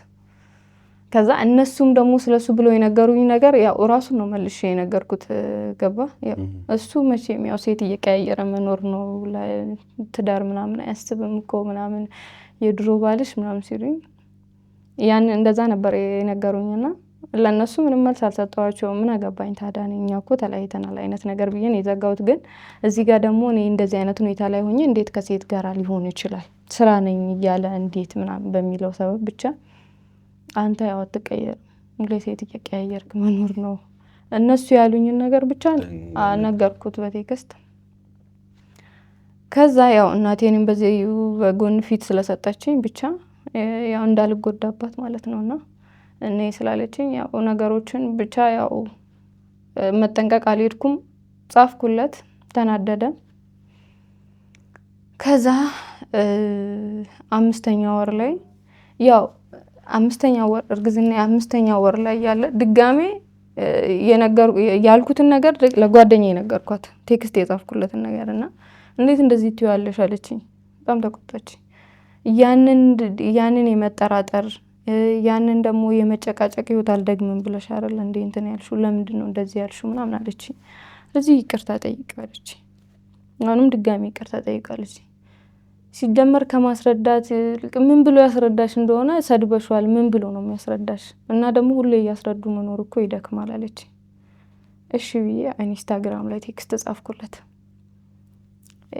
ከዛ እነሱም ደግሞ ስለሱ ብሎ የነገሩኝ ነገር ያው ራሱን ነው መልሼ የነገርኩት። ገባ? ያው እሱ መቼም ያው ሴት እየቀያየረ መኖር ነው፣ ትዳር ምናምን አያስብም እኮ ምናምን የድሮ ባልሽ ምናምን ሲሉኝ ያን እንደዛ ነበር የነገሩኝና ለነሱ ምንም መልስ አልሰጠዋቸውም። ምን አገባኝ ታዲያ እኛ እኮ ተለያይተናል አይነት ነገር ብዬ ነው የዘጋሁት። ግን እዚህ ጋር ደግሞ እኔ እንደዚህ አይነት ሁኔታ ላይ ሆኜ እንዴት ከሴት ጋር ሊሆን ይችላል ስራ ነኝ እያለ እንዴት ምናምን በሚለው ሰበብ ብቻ አንተ ያው አትቀየር ሴት እየቀያየርክ መኖር ነው እነሱ ያሉኝን ነገር ብቻ ነገርኩት በቴክስት። ከዛ ያው እናቴንም በዚህ በጎን ፊት ስለሰጠችኝ ብቻ ያው እንዳልጎዳባት ማለት ነውና እኔ ስላለችኝ ያው ነገሮችን ብቻ ያው መጠንቀቅ አልሄድኩም። ጻፍኩለት፣ ተናደደ። ከዛ 5ኛ ወር ላይ ያው 5ኛ ወር እርግዝና 5ኛ ወር ላይ ያለ ድጋሜ ያልኩትን ነገር ለጓደኛዬ ነገርኳት፣ ቴክስት የጻፍኩለትን ነገርና እንዴት እንደዚህ ትያለሽ አለችኝ። በጣም ተቆጣችኝ። ያንን የመጠራጠር ያንን ደግሞ የመጨቃጨቅ ህይወት አልደግምም ብለሽ አይደል እንዴ እንትን ያልሽው ለምንድን ነው እንደዚህ ያልሽው ምናምን አለችኝ። ስለዚህ ይቅርታ ጠይቃለች። አሁንም ድጋሚ ይቅርታ ጠይቃለች። ሲጀመር ከማስረዳት ምን ብሎ ያስረዳሽ እንደሆነ ሰድበሽዋል፣ ምን ብሎ ነው የሚያስረዳሽ? እና ደግሞ ሁሌ እያስረዱ መኖር እኮ ይደክማል አለች። እሺ ብዬ ኢንስታግራም ላይ ቴክስት ጻፍኩለት።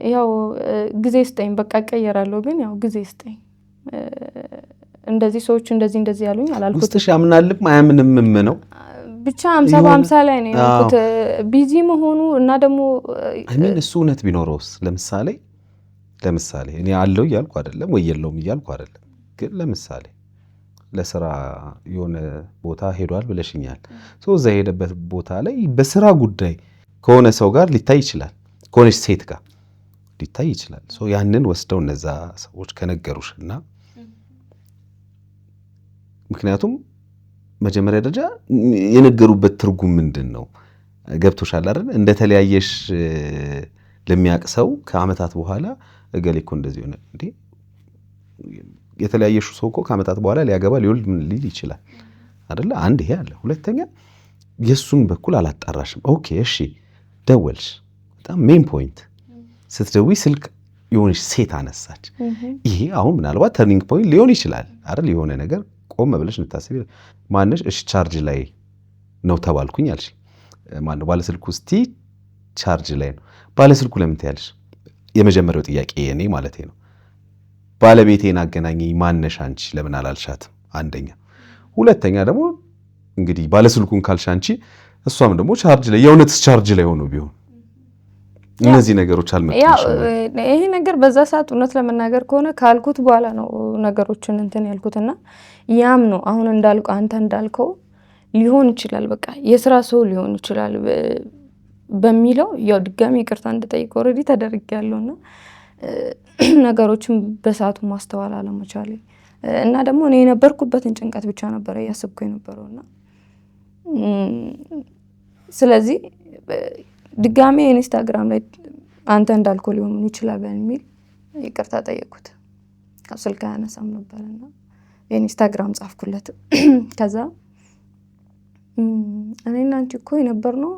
ያው ጊዜ ስጠኝ በቃ እቀየራለሁ፣ ግን ያው ጊዜ ስጠኝ እንደዚህ ሰዎች እንደዚህ ያሉኝ አላልኩት። ውስጥሽ ያምናልም አያምንምም ነው ብቻ 50 ላይ ነው ያልኩት። ቢዚ መሆኑ እና ደግሞ አሚን እሱ እውነት ቢኖረውስ ለምሳሌ እኔ አለው እያልኩ አይደለም ወይ የለውም እያልኩ አይደለም፣ ግን ለምሳሌ ለስራ የሆነ ቦታ ሄዷል ብለሽኛል። እዛ የሄደበት ቦታ ላይ በስራ ጉዳይ ከሆነ ሰው ጋር ሊታይ ይችላል፣ ከሆነች ሴት ጋር ሊታይ ይችላል። ያንን ወስደው እነዛ ሰዎች ከነገሩሽና ምክንያቱም መጀመሪያ ደረጃ የነገሩበት ትርጉም ምንድን ነው ገብቶሻል አይደል? እንደተለያየሽ ለሚያውቅ ሰው ከአመታት በኋላ እገሌ እኮ እንደዚህ ሆነ እንዴ የተለያየሽ ሰው እኮ ከአመታት በኋላ ሊያገባ ሊወልድ ምን ሊል ይችላል አይደል? አንድ ይሄ አለ። ሁለተኛ የሱን በኩል አላጣራሽም። ኦኬ እሺ ደወልሽ፣ በጣም ሜን ፖይንት ስትደውይ ስልክ የሆነች ሴት አነሳች። ይሄ አሁን ምናልባት ተርኒንግ ፖይንት ሊሆን ይችላል አይደል? የሆነ ነገር ቆም ብለሽ እንታስቢ። ማነሽ? እሺ ቻርጅ ላይ ነው ተባልኩኝ አልሽ። ማነው? ባለስልኩ እስቲ ቻርጅ ላይ ነው። ባለስልኩ ለምን ትያለሽ? የመጀመሪያው ጥያቄ የኔ ማለት ነው። ባለቤቴን አገናኘኝ ማነሽ አንቺ ለምን አላልሻትም? አንደኛ። ሁለተኛ ደግሞ እንግዲህ ባለስልኩን ካልሽ አንቺ እሷም ደግሞ ቻርጅ ላይ የእውነትስ ቻርጅ ላይ ሆኖ ቢሆን እነዚህ ነገሮች አልመጣሽም። ይሄ ነገር በዛ ሰዓት እውነት ለመናገር ከሆነ ካልኩት በኋላ ነው ነገሮችን እንትን ያልኩትና ያም ነው አሁን አንተ እንዳልከው ሊሆን ይችላል፣ በቃ የስራ ሰው ሊሆን ይችላል በሚለው ያው ድጋሚ ይቅርታ እንድጠይቅ ኦልሬዲ ተደርጊያለሁና ነገሮችን በሰዓቱ ማስተዋል አለመቻሌ እና ደግሞ እኔ የነበርኩበትን ጭንቀት ብቻ ነበር እያሰብኩ የነበረውና ስለዚህ ድጋሚ ኢንስታግራም ላይ አንተ እንዳልከው ሊሆን ይችላል በሚል ይቅርታ ጠየቅኩት። ስልክ አያነሳም ነበርና ኢንስታግራም ጻፍኩለት። ከዛ እኔና አንቺ እኮ የነበርነው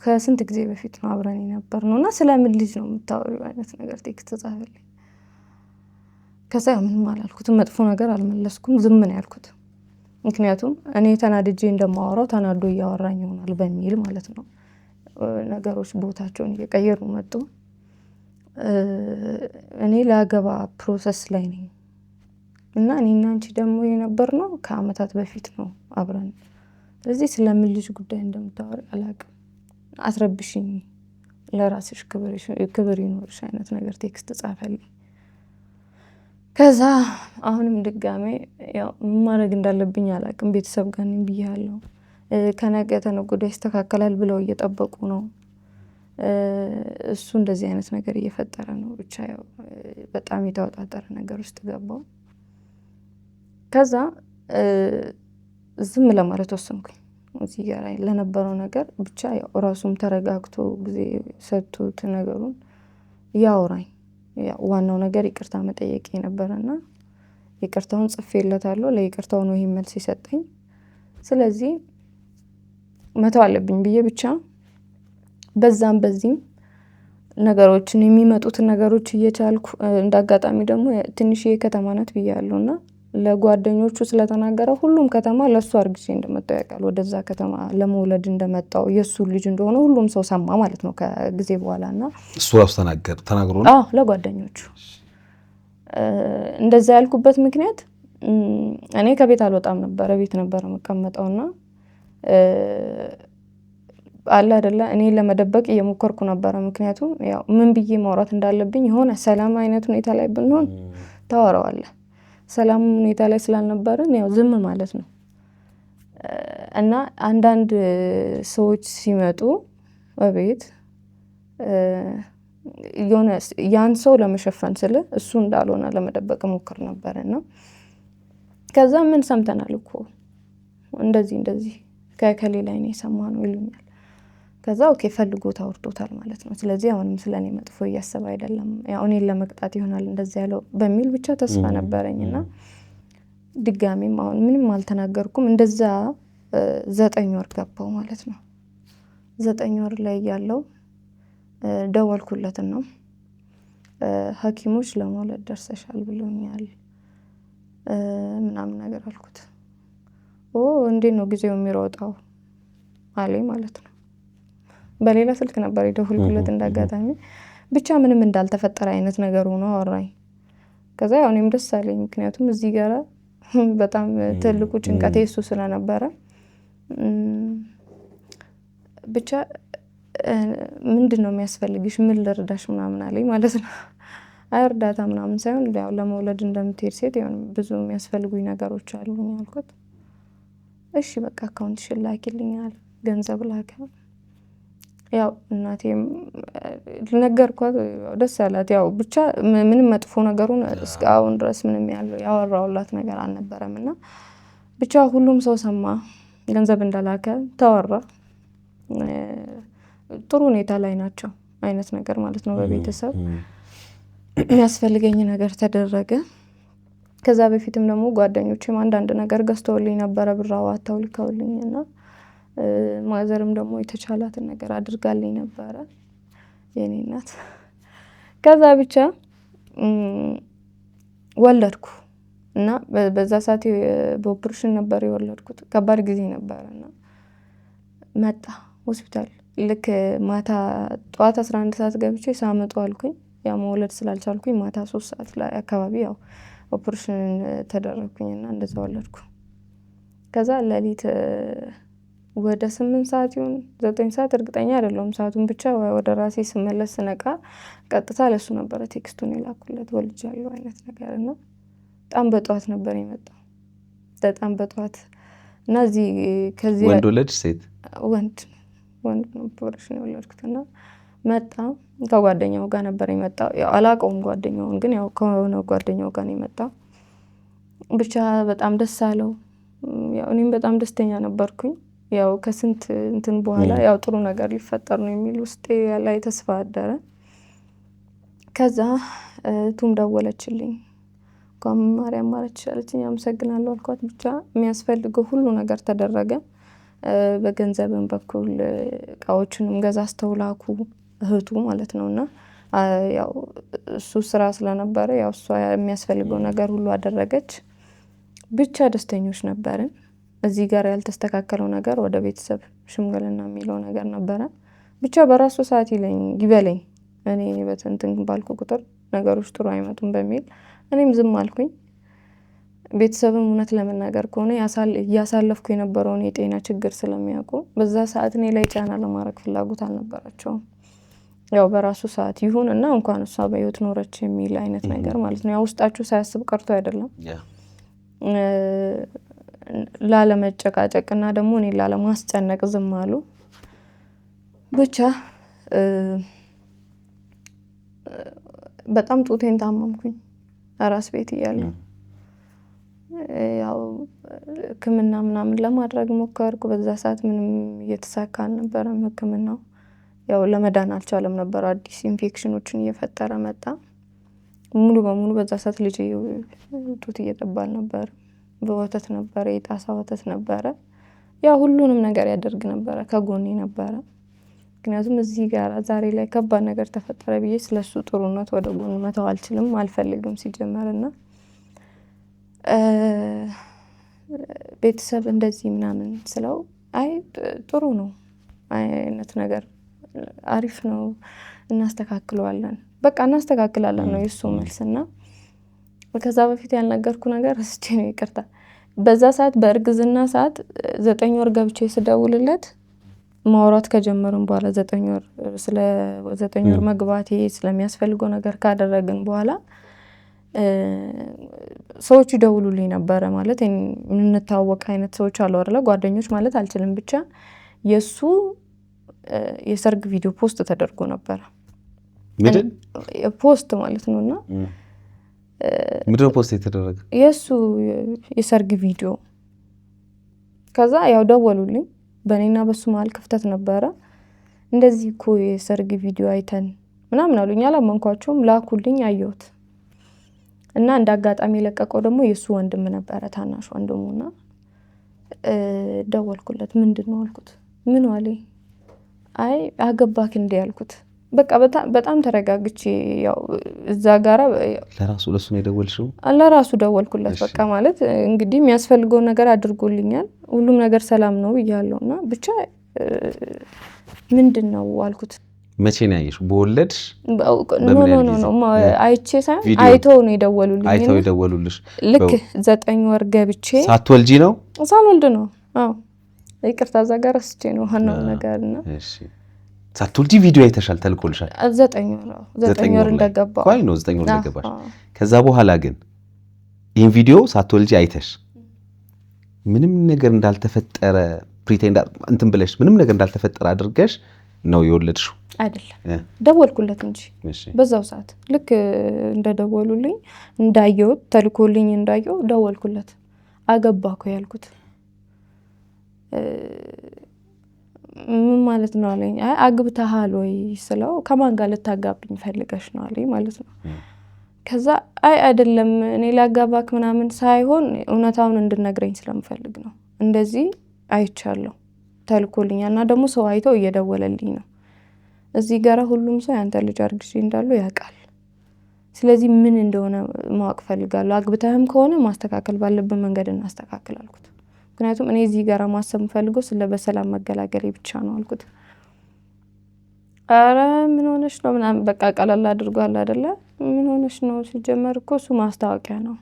ከስንት ጊዜ በፊት ነው አብረን የነበርነውና ስለምን ልጅ ነው የምታወሪው አይነት ነገር ቴክስት ጻፈልኝ። ከዛ ምንም አላልኩትም፣ መጥፎ ነገር አልመለስኩም፣ ዝም ነው ያልኩት። ምክንያቱም እኔ ተናድጄ እንደማወራው ተናዶ እያወራኝ ይሆናል በሚል ማለት ነው። ነገሮች ቦታቸውን እየቀየሩ መጡ። እኔ ላገባ ፕሮሰስ ላይ ነኝ እና እኔና አንቺ ደግሞ የነበርነው ከአመታት በፊት ነው አብረን። ስለዚህ ስለምን ልጅ ጉዳይ እንደምታወሪ አላውቅም፣ አትረብሽኝ፣ ለራስሽ ክብር ይኖርሽ አይነት ነገር ቴክስት ጻፈልኝ። ከዛ አሁንም ድጋሜ ያው ማድረግ እንዳለብኝ አላውቅም፣ ቤተሰብ ጋር ነኝ ብያለሁ። ከነገ ተነገ ወዲያ ይስተካከላል ብለው እየጠበቁ ነው። እሱ እንደዚህ አይነት ነገር እየፈጠረ ነው። ብቻ ያው በጣም የተወጣጠረ ነገር ውስጥ ገባው። ከዛ ዝም ለማለት ወሰንኩኝ። እዚህ ጋር ለነበረው ነገር ብቻ ያው ራሱም ተረጋግቶ ጊዜ ሰጥቶት ነገሩን ያወራኝ። ያው ዋናው ነገር ይቅርታ መጠየቅ ነበርና ይቅርታውን ጽፌለታለሁ። ለይቅርታው ነው ይሄ መልስ የሰጠኝ። ስለዚህ መተው አለብኝ ብዬ ብቻ በዛም በዚህም ነገሮችን የሚመጡትን ነገሮች እየቻልኩ እንዳጋጣሚ ደግሞ ትንሽዬ ከተማ ናት ብያለሁና ለጓደኞቹ ስለተናገረ ሁሉም ከተማ ለእሱ አርግዤ እንደመጣው ያውቃል። ወደዛ ከተማ ለመውለድ እንደመጣው የእሱ ልጅ እንደሆነ ሁሉም ሰው ሰማ ማለት ነው ከጊዜ በኋላ እና እሱ ራሱ ተናግሮ ነው ለጓደኞቹ። እንደዛ ያልኩበት ምክንያት እኔ ከቤት አልወጣም ነበረ፣ ቤት ነበረ መቀመጠውና አለ አይደለ እኔ ለመደበቅ እየሞከርኩ ነበረ። ምክንያቱም ያው ምን ብዬ ማውራት እንዳለብኝ የሆነ ሰላም አይነት ሁኔታ ላይ ብንሆን ታወራዋለህ። ሰላም ሁኔታ ላይ ስላልነበርን ያው ዝም ማለት ነው። እና አንዳንድ ሰዎች ሲመጡ በቤት የሆነ ያን ሰው ለመሸፈን ስል እሱ እንዳልሆነ ለመደበቅ ሞክር ነበርና ከዛ ምን ሰምተናል እኮ እንደዚህ ከከሌ ላይ ነው የሰማነው ይሉኛል። ከዛ ኦኬ ፈልጎት አውርዶታል ማለት ነው። ስለዚህ አሁንም ስለኔ መጥፎ እያሰበ አይደለም፣ ያው እኔን ለመቅጣት ይሆናል እንደዚህ ያለው በሚል ብቻ ተስፋ ነበረኝና ድጋሚም አሁን ምንም አልተናገርኩም። እንደዛ 9 ወር ገባው ማለት ነው። 9 ወር ላይ ያለው ደወልኩለትና ነው ሐኪሞች ለመውለድ ደርሰሻል ብሎኛል ምናምን ነገር አልኩት። እንዴት ነው ጊዜው የሚሮጠው አለኝ ማለት ነው። በሌላ ስልክ ነበር የደወልኩለት እንዳጋጣሚ። ብቻ ምንም እንዳልተፈጠረ አይነት ነገር ሆኖ አወራኝ። ከዛ ያው እኔም ደስ አለኝ፣ ምክንያቱም እዚህ ጋር በጣም ትልቁ ጭንቀቴ እሱ ስለነበረ ብቻ ምንድነው የሚያስፈልግሽ ምን ልርዳሽ ምናምን አለኝ ማለት ነው። አይ እርዳታ ምናምን ሳይሆን ያው ለመውለድ እንደምትሄድ ሴት ይሁን ብዙ የሚያስፈልጉኝ ነገሮች አሉኝ አልኩት። እሺ በቃ አካውንትሽን ላኪልኛል፣ ገንዘብ ላከ። ያው እናቴም ነገርኳት፣ ደስ አላት። ያው ብቻ ምንም መጥፎ ነገሩን እስካሁን ድረስ ምንም ያወራውላት ነገር አልነበረም እና ብቻ ሁሉም ሰው ሰማ ገንዘብ እንደላከ ተወራ። ጥሩ ሁኔታ ላይ ናቸው አይነት ነገር ማለት ነው። በቤተሰብ የሚያስፈልገኝ ነገር ተደረገ። ከዛ በፊትም ደግሞ ጓደኞቼም አንዳንድ ነገር ገዝተውልኝ ነበረ፣ ብር አዋጥተው ልከውልኝ እና ማዘርም ደግሞ የተቻላትን ነገር አድርጋልኝ ነበረ የኔ እናት። ከዛ ብቻ ወለድኩ እና በዛ ሰዓት በኦፕሬሽን ነበር የወለድኩት። ከባድ ጊዜ ነበርና መጣ ሆስፒታል። ልክ ማታ ጠዋት 11 ሰዓት ገብቼ ሳመጡ አልኩኝ። ያው መውለድ ስላልቻልኩኝ ማታ 3 ሰዓት ላይ አካባቢ ያው ኦፕሬሽን ተደረኩኝና እንደዛ ወለድኩ። ከዛ ሌሊት ወደ 8 ሰዓት ይሁን 9 ሰዓት እርግጠኛ አይደለሁም ሰዓቱን፣ ብቻ ወደ ራሴ ስመለስ ነቃ። ቀጥታ ለሱ ነበረ ቴክስቱን የላኩለት ወልጃለሁ አይነት ነገር እና በጣም በጠዋት ነበር የመጣው፣ በጣም በጠዋት እና እዚህ ከዚህ ወንድ ወለድሽ ሴት? ወንድ ነው ኦፕሬሽን የወለድኩትና መጣ። ከጓደኛው ጋር ነበር የመጣው። ያው አላውቀውም ጓደኛውን፣ ግን ያው ከሆነ ጓደኛው ጋር ነው የመጣው። ብቻ በጣም ደስ አለው። ያው እኔም በጣም ደስተኛ ነበርኩኝ። ያው ከስንት እንትን በኋላ ያው ጥሩ ነገር ሊፈጠር ነው የሚል ውስጤ ላይ ተስፋ አደረ። ከዛ ቱም ደወለችልኝ። ማርያም ማለት ይችላለችኝ። አመሰግናለሁ አልኳት። ብቻ የሚያስፈልገው ሁሉ ነገር ተደረገ። በገንዘብም በኩል እቃዎችንም ገዛዝተው ላኩ፣ እህቱ ማለት ነውና ያው እሱ ስራ ስለነበረ ያው እሷ የሚያስፈልገው ነገር ሁሉ አደረገች። ብቻ ደስተኞች ነበርን። እዚህ ጋር ያልተስተካከለው ነገር ወደ ቤተሰብ ሽምግልና የሚለው ነገር ነበረ። ብቻ በራሱ ሰዓት ይበለኝ። እኔ በትንትን ባልኩ ቁጥር ነገሮች ጥሩ አይመጡም በሚል እኔም ዝም አልኩኝ። ቤተሰብም እውነት ለመናገር ከሆነ እያሳለፍኩ የነበረውን የጤና ችግር ስለሚያውቁ በዛ ሰዓት እኔ ላይ ጫና ለማድረግ ፍላጎት አልነበራቸውም። ያው በራሱ ሰዓት ይሁን እና እንኳን እሷ በህይወት ኖረች የሚል አይነት ነገር ማለት ነው። ያው ውስጣችሁ ሳያስብ ቀርቶ አይደለም፣ ላለመጨቃጨቅና ደግሞ እኔ ላለማስጨነቅ ዝም አሉ። ብቻ በጣም ጡቴን ታመምኩኝ አራስ ቤት እያለሁ። ያው ሕክምና ምናምን ለማድረግ ሞከርኩ። በዛ ሰዓት ምንም እየተሳካ አልነበረም ሕክምናው። ያው ለመዳን አልቻለም ነበር። አዲስ ኢንፌክሽኖችን እየፈጠረ መጣ። ሙሉ በሙሉ በዛ ሰዓት ልጅ ጡት እየጠባል ነበር። በወተት ነበረ፣ የጣሳ ወተት ነበረ። ያው ሁሉንም ነገር ያደርግ ነበረ፣ ከጎኔ ነበረ። ምክንያቱም እዚህ ጋር ዛሬ ላይ ከባድ ነገር ተፈጠረ ብዬ ስለሱ ጥሩነት ወደ ጎን መተው አልችልም፣ አልፈልግም ሲጀመርና ቤተሰብ እንደዚህ ምናምን ስለው አይ ጥሩ ነው አይነት ነገር አሪፍ ነው እናስተካክለዋለን በቃ እናስተካክላለን ነው የሱ መልስና ከዛ በፊት ያልነገርኩ ነገር እስቲ ነው ይቅርታ በዛ ሰዓት በእርግዝና ሰዓት 9 ወር ገብቼ ስደውልለት ማውራት ከጀመርን በኋላ 9 ወር ስለ 9 ወር መግባቴ ስለሚያስፈልገው ነገር ካደረግን በኋላ ሰዎች ይደውሉልኝ ነበር ማለት እንታወቅ አይነት ሰዎች አሉ አይደል ጓደኞች ማለት አልችልም ብቻ የሱ የሰርግ ቪዲዮ ፖስት ተደርጎ ነበር ምንድን ፖስት ማለት ነውና ምንድነው ፖስት የተደረገ የሱ የሰርግ ቪዲዮ ከዛ ያው ደወሉልኝ በኔና በሱ መሃል ክፍተት ነበረ እንደዚህ እኮ የሰርግ ቪዲዮ አይተን ምናምን አሉኝ አላመንኳቸውም ላኩልኝ አየሁት እና እንዳጋጣሚ ለቀቀው ደግሞ የሱ ወንድም ነበር ታናሽ ወንድሙና ደወልኩለት ምንድነው አልኩት ምን ዋለ አይ አገባክ እንዴ ያልኩት በቃ በጣም ተረጋግቼ ያው እዛ ጋራ ለሱ ነው የደወልሽው ለራሱ ደወልኩለት በቃ ማለት እንግዲህ የሚያስፈልገው ነገር አድርጎልኛል ሁሉም ነገር ሰላም ነው ይያለውና ብቻ ምንድነው አልኩት መቼ ነው ያየሽው በወለድሽ ኖ አይቼ ሳይሆን አይተው ነው የደወሉልሽ ልክ 9 ወር ገብቼ ሳትወልጂ ነው ሳልወልድ ነው አዎ ይቅርታ እዛ ጋር እስቼ ነው ሆነው ነገርና እሺ ሳትወልጂ ቪዲዮ አይተሻል ተልኮልሻል 9 ወር እንደገባው ቆይ ነው 9 ወር እንደገባሽ ከዛ በኋላ ግን ይሄን ቪዲዮ ሳትወልጂ አይተሽ ምንም ነገር እንዳልተፈጠረ ፕሪቴንድ እንትን ብለሽ ምንም ነገር እንዳልተፈጠረ አድርገሽ ነው የወለድሽው አይደለም ደወልኩለት እንጂ በዛው ሰዓት ልክ እንደደወሉልኝ እንዳየው ተልኮልኝ እንዳየው ደወልኩለት አገባኩ ያልኩት ምን ማለት ነው አለኝ አይ አግብተሃል ወይ ስለው ከማን ጋር ልታጋብኝ ፈልገሽ ነው አለኝ ማለት ነው ከዛ አይ አይደለም እኔ ላጋባክ ምናምን ሳይሆን እውነታውን እንድነግረኝ ስለምፈልግ ነው እንደዚህ አይቻለሁ ተልኮልኛና ደግሞ ሰው አይተው እየደወለልኝ ነው እዚህ ጋራ ሁሉም ሰው ያንተ ልጅ አርግሽ እንዳለው ያውቃል ስለዚህ ምን እንደሆነ ማወቅ ፈልጋለሁ አግብተህም ከሆነ ማስተካከል ባለበት መንገድ እናስተካክል አልኩት ምክንያቱም እኔ እዚህ ጋራ ማሰብ ፈልገው ስለ በሰላም መገላገሌ ብቻ ነው አልኩት አረ ምን ሆነሽ ነው ምናምን በቃ ቀለል አድርጓል አይደለ ምን ሆነሽ ነው ሲጀመር እኮ እሱ ማስታወቂያ ነው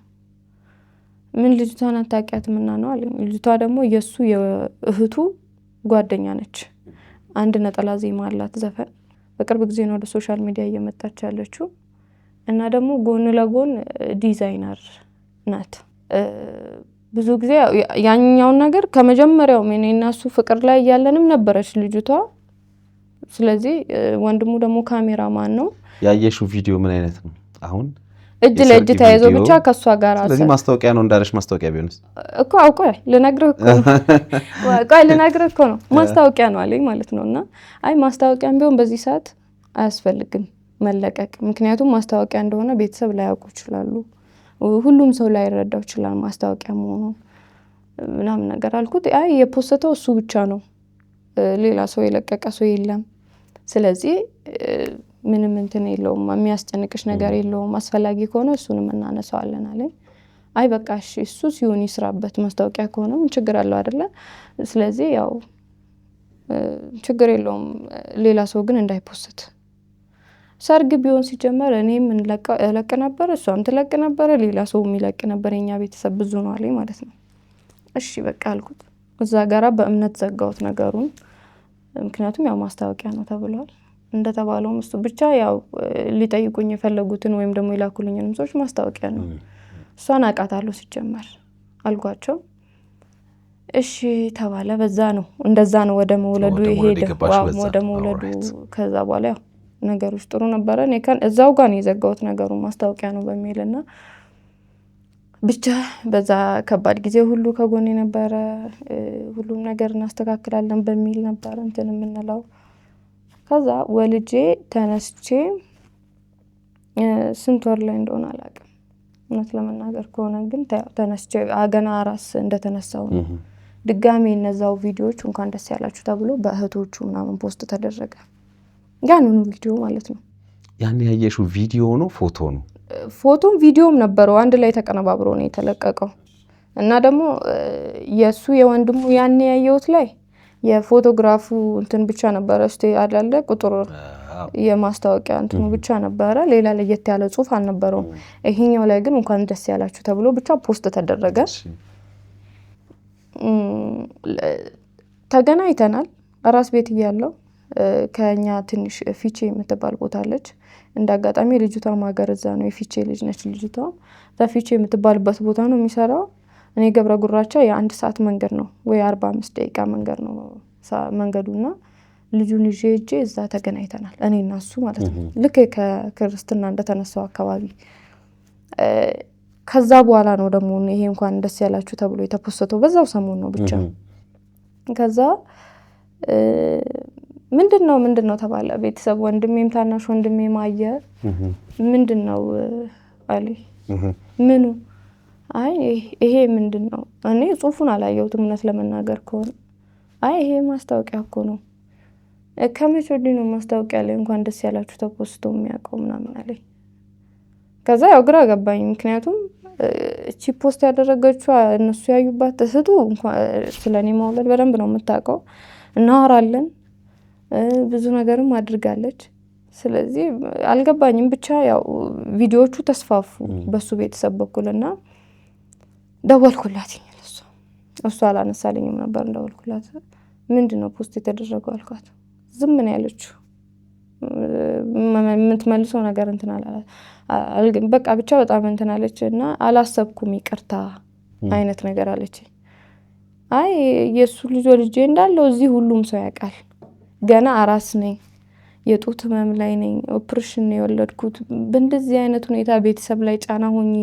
ምን ልጅቷን አታውቂያትምና ነው አለኝ ልጅቷ ደግሞ የሱ የእህቱ ጓደኛ ነች አንድ ነጠላ ዜማ አላት ዘፈን በቅርብ ጊዜ ነው ወደ ሶሻል ሚዲያ እየመጣች ያለችው እና ደግሞ ጎን ለጎን ዲዛይነር ናት ብዙ ጊዜ ያኛው ነገር ከመጀመሪያው እኔና እሱ ፍቅር ላይ ያለንም ነበረች ልጅቷ ስለዚህ ወንድሙ ደግሞ ካሜራማን ነው ያየሽው ቪዲዮ ምን አይነት ነው አሁን እጅ ለእጅ ተያይዞ ብቻ ከሷ ጋር ስለዚህ ማስታወቂያ ነው እንዳለሽ ማስታወቂያ ቢሆንስ እኮ አውቀው ልነግርህ እኮ ነው ማስታወቂያ ነው አለኝ ማለት ነውና አይ ማስታወቂያም ቢሆን በዚህ ሰዓት አያስፈልግም መለቀቅ ምክንያቱም ማስታወቂያ እንደሆነ ቤተሰብ ላይ ያውቁ ይችላሉ ሁሉም ሰው ላይ ይረዳው ይችላል ማስታወቂያ መሆኑ ምናምን ነገር አልኩት አይ የፖስተው እሱ ብቻ ነው ሌላ ሰው የለቀቀ ሰው የለም ስለዚህ ምንም እንትን የለውም የሚያስጨንቅሽ ነገር የለውም አስፈላጊ ከሆነ እሱንም እናነሳዋለን አለኝ አይ በቃ እሺ እሱ ሲሆን ይስራበት ማስታወቂያ ከሆነ ምን ችግር አለው አይደለ ስለዚህ ያው ችግር የለውም ሌላ ሰው ግን እንዳይፖስት ሰርግ ቢሆን ሲጀመር እኔም ለቅ ነበር እሷም ትለቅ ነበር ሌላ ሰው የሚለቅ ነበር የኛ ቤተሰብ ብዙ ነው አለኝ ማለት ነው እሺ በቃ አልኩት እዛ ጋራ በእምነት ዘጋውት ነገሩን ምክንያቱም ያው ማስታወቂያ ነው ተብሏል እንደተባለው እሱ ብቻ ያው ሊጠይቁኝ የፈለጉትን ወይም ደግሞ ይላኩልኝንም ሰዎች ማስታወቂያ ነው እሷን አቃታለሁ ሲጀመር አልኳቸው እሺ ተባለ በዛ ነው እንደዛ ነው ወደ መውለዱ ይሄድ ወደ መውለዱ ከዛ በኋላ ያው ነገሮች ጥሩ ነበር እኔ እዛው ጋር ነው የዘጋውት ነገሩ ማስታወቂያ ነው በሚልና ብቻ በዛ ከባድ ጊዜ ሁሉ ከጎኔ ነበር ሁሉም ነገር እናስተካክላለን በሚል ነበር እንትን የምንለው ከዛ ወልጄ ተነስቼ ስንት ወር ላይ እንደሆነ አላውቅም እውነት ለመናገር ከሆነ ግን ተነስቼ አገና አራስ እንደተነሳው ነው ድጋሜ እነዛው ቪዲዮዎች እንኳን ደስ ያላችሁ ተብሎ በእህቶቹ ምናምን ፖስት ተደረገ ያንኑ ቪዲዮ ማለት ነው ያን ያየሽው ቪዲዮ ነው ፎቶ ነው ፎቶም ቪዲዮም ነበረው አንድ ላይ ተቀነባብሮ ነው የተለቀቀው። እና ደግሞ የሱ የወንድሙ ያን ያየሁት ላይ የፎቶግራፉ እንትን ብቻ ነበረ እስቲ አላለ ቁጥር የማስታወቂያ እንትኑ ብቻ ነበረ። ሌላ ለየት ያለ ጽሁፍ አልነበረውም። ይሄኛው ላይ ግን እንኳን ደስ ያላችሁ ተብሎ ብቻ ፖስት ተደረገ። ተገናኝተናል አራስ ቤት እያለሁ ከኛ ትንሽ ፊቼ የምትባል ቦታ አለች። እንዳጋጣሚ ልጅቷ ማገር እዛ ነው። የፊቼ ልጅ ነች ልጅቷ። ፊቼ የምትባልበት ቦታ ነው የሚሰራው። እኔ ገብረ ጉራቻ የ1 ሰዓት መንገድ ነው ወይ 45 ደቂቃ መንገድ ነው መንገዱና ልጁን ይዤ ሄጄ እዛ ተገናኝተናል። እኔና እሱ ማለት ነው። ልክ ከክርስትና እንደተነሳው አካባቢ ከዛ በኋላ ነው ደግሞ ይሄ እንኳን ደስ ያላችሁ ተብሎ የተፖስተው በዛው ሰሞን ነው ብቻ። ከዛ ምንድነው ተባለ ቤተሰብ ወንድሜም ታናሽ ወንድሜም አየ። ምንድነው አለ ምኑ አይ ይሄ ምንድነው እኔ ጽሁፉን አላየሁትም እውነት ለመናገር ከሆነ አይ ይሄ ማስታወቂያ እኮ ነው። ከመቼ ወዲህ ነው ማስታወቂያ ላይ እንኳን ደስ ያላችሁ ተፖስቶ የሚያውቀው ምናምን አለኝ። ከዛ ያው ግራ ገባኝ። ምክንያቱም እቺ ፖስት ያደረገችው እነሱ ያዩባት እህቱ እንኳን ስለኔ መውለድ በደንብ ነው የምታውቀው። እናወራለን ብዙ ነገርም አድርጋለች። ስለዚህ አልገባኝም። ብቻ ያው ቪዲዮዎቹ ተስፋፉ በሱ ቤተሰብ በኩልና ደወልኩላት። እሷ አላነሳልኝም ነበር። ደወልኩላት ምንድነው ፖስት የተደረገው አልኳት። ዝም ነው ያለችው። የምትመልሰው ነገር እንትን አላላት። በቃ ብቻ በጣም እንትን አለች እና አላሰብኩም ይቅርታ አይነት ነገር አለች። አይ የሱ ልጅ ወልጄ እንዳለው እዚህ ሁሉም ሰው ያውቃል። ገና አራስ ነኝ፣ የጡት ህመም ላይ ነኝ፣ ኦፕሬሽን ነው የወለድኩት። በእንደዚህ አይነት ሁኔታ ቤተሰብ ላይ ጫና ሆኜ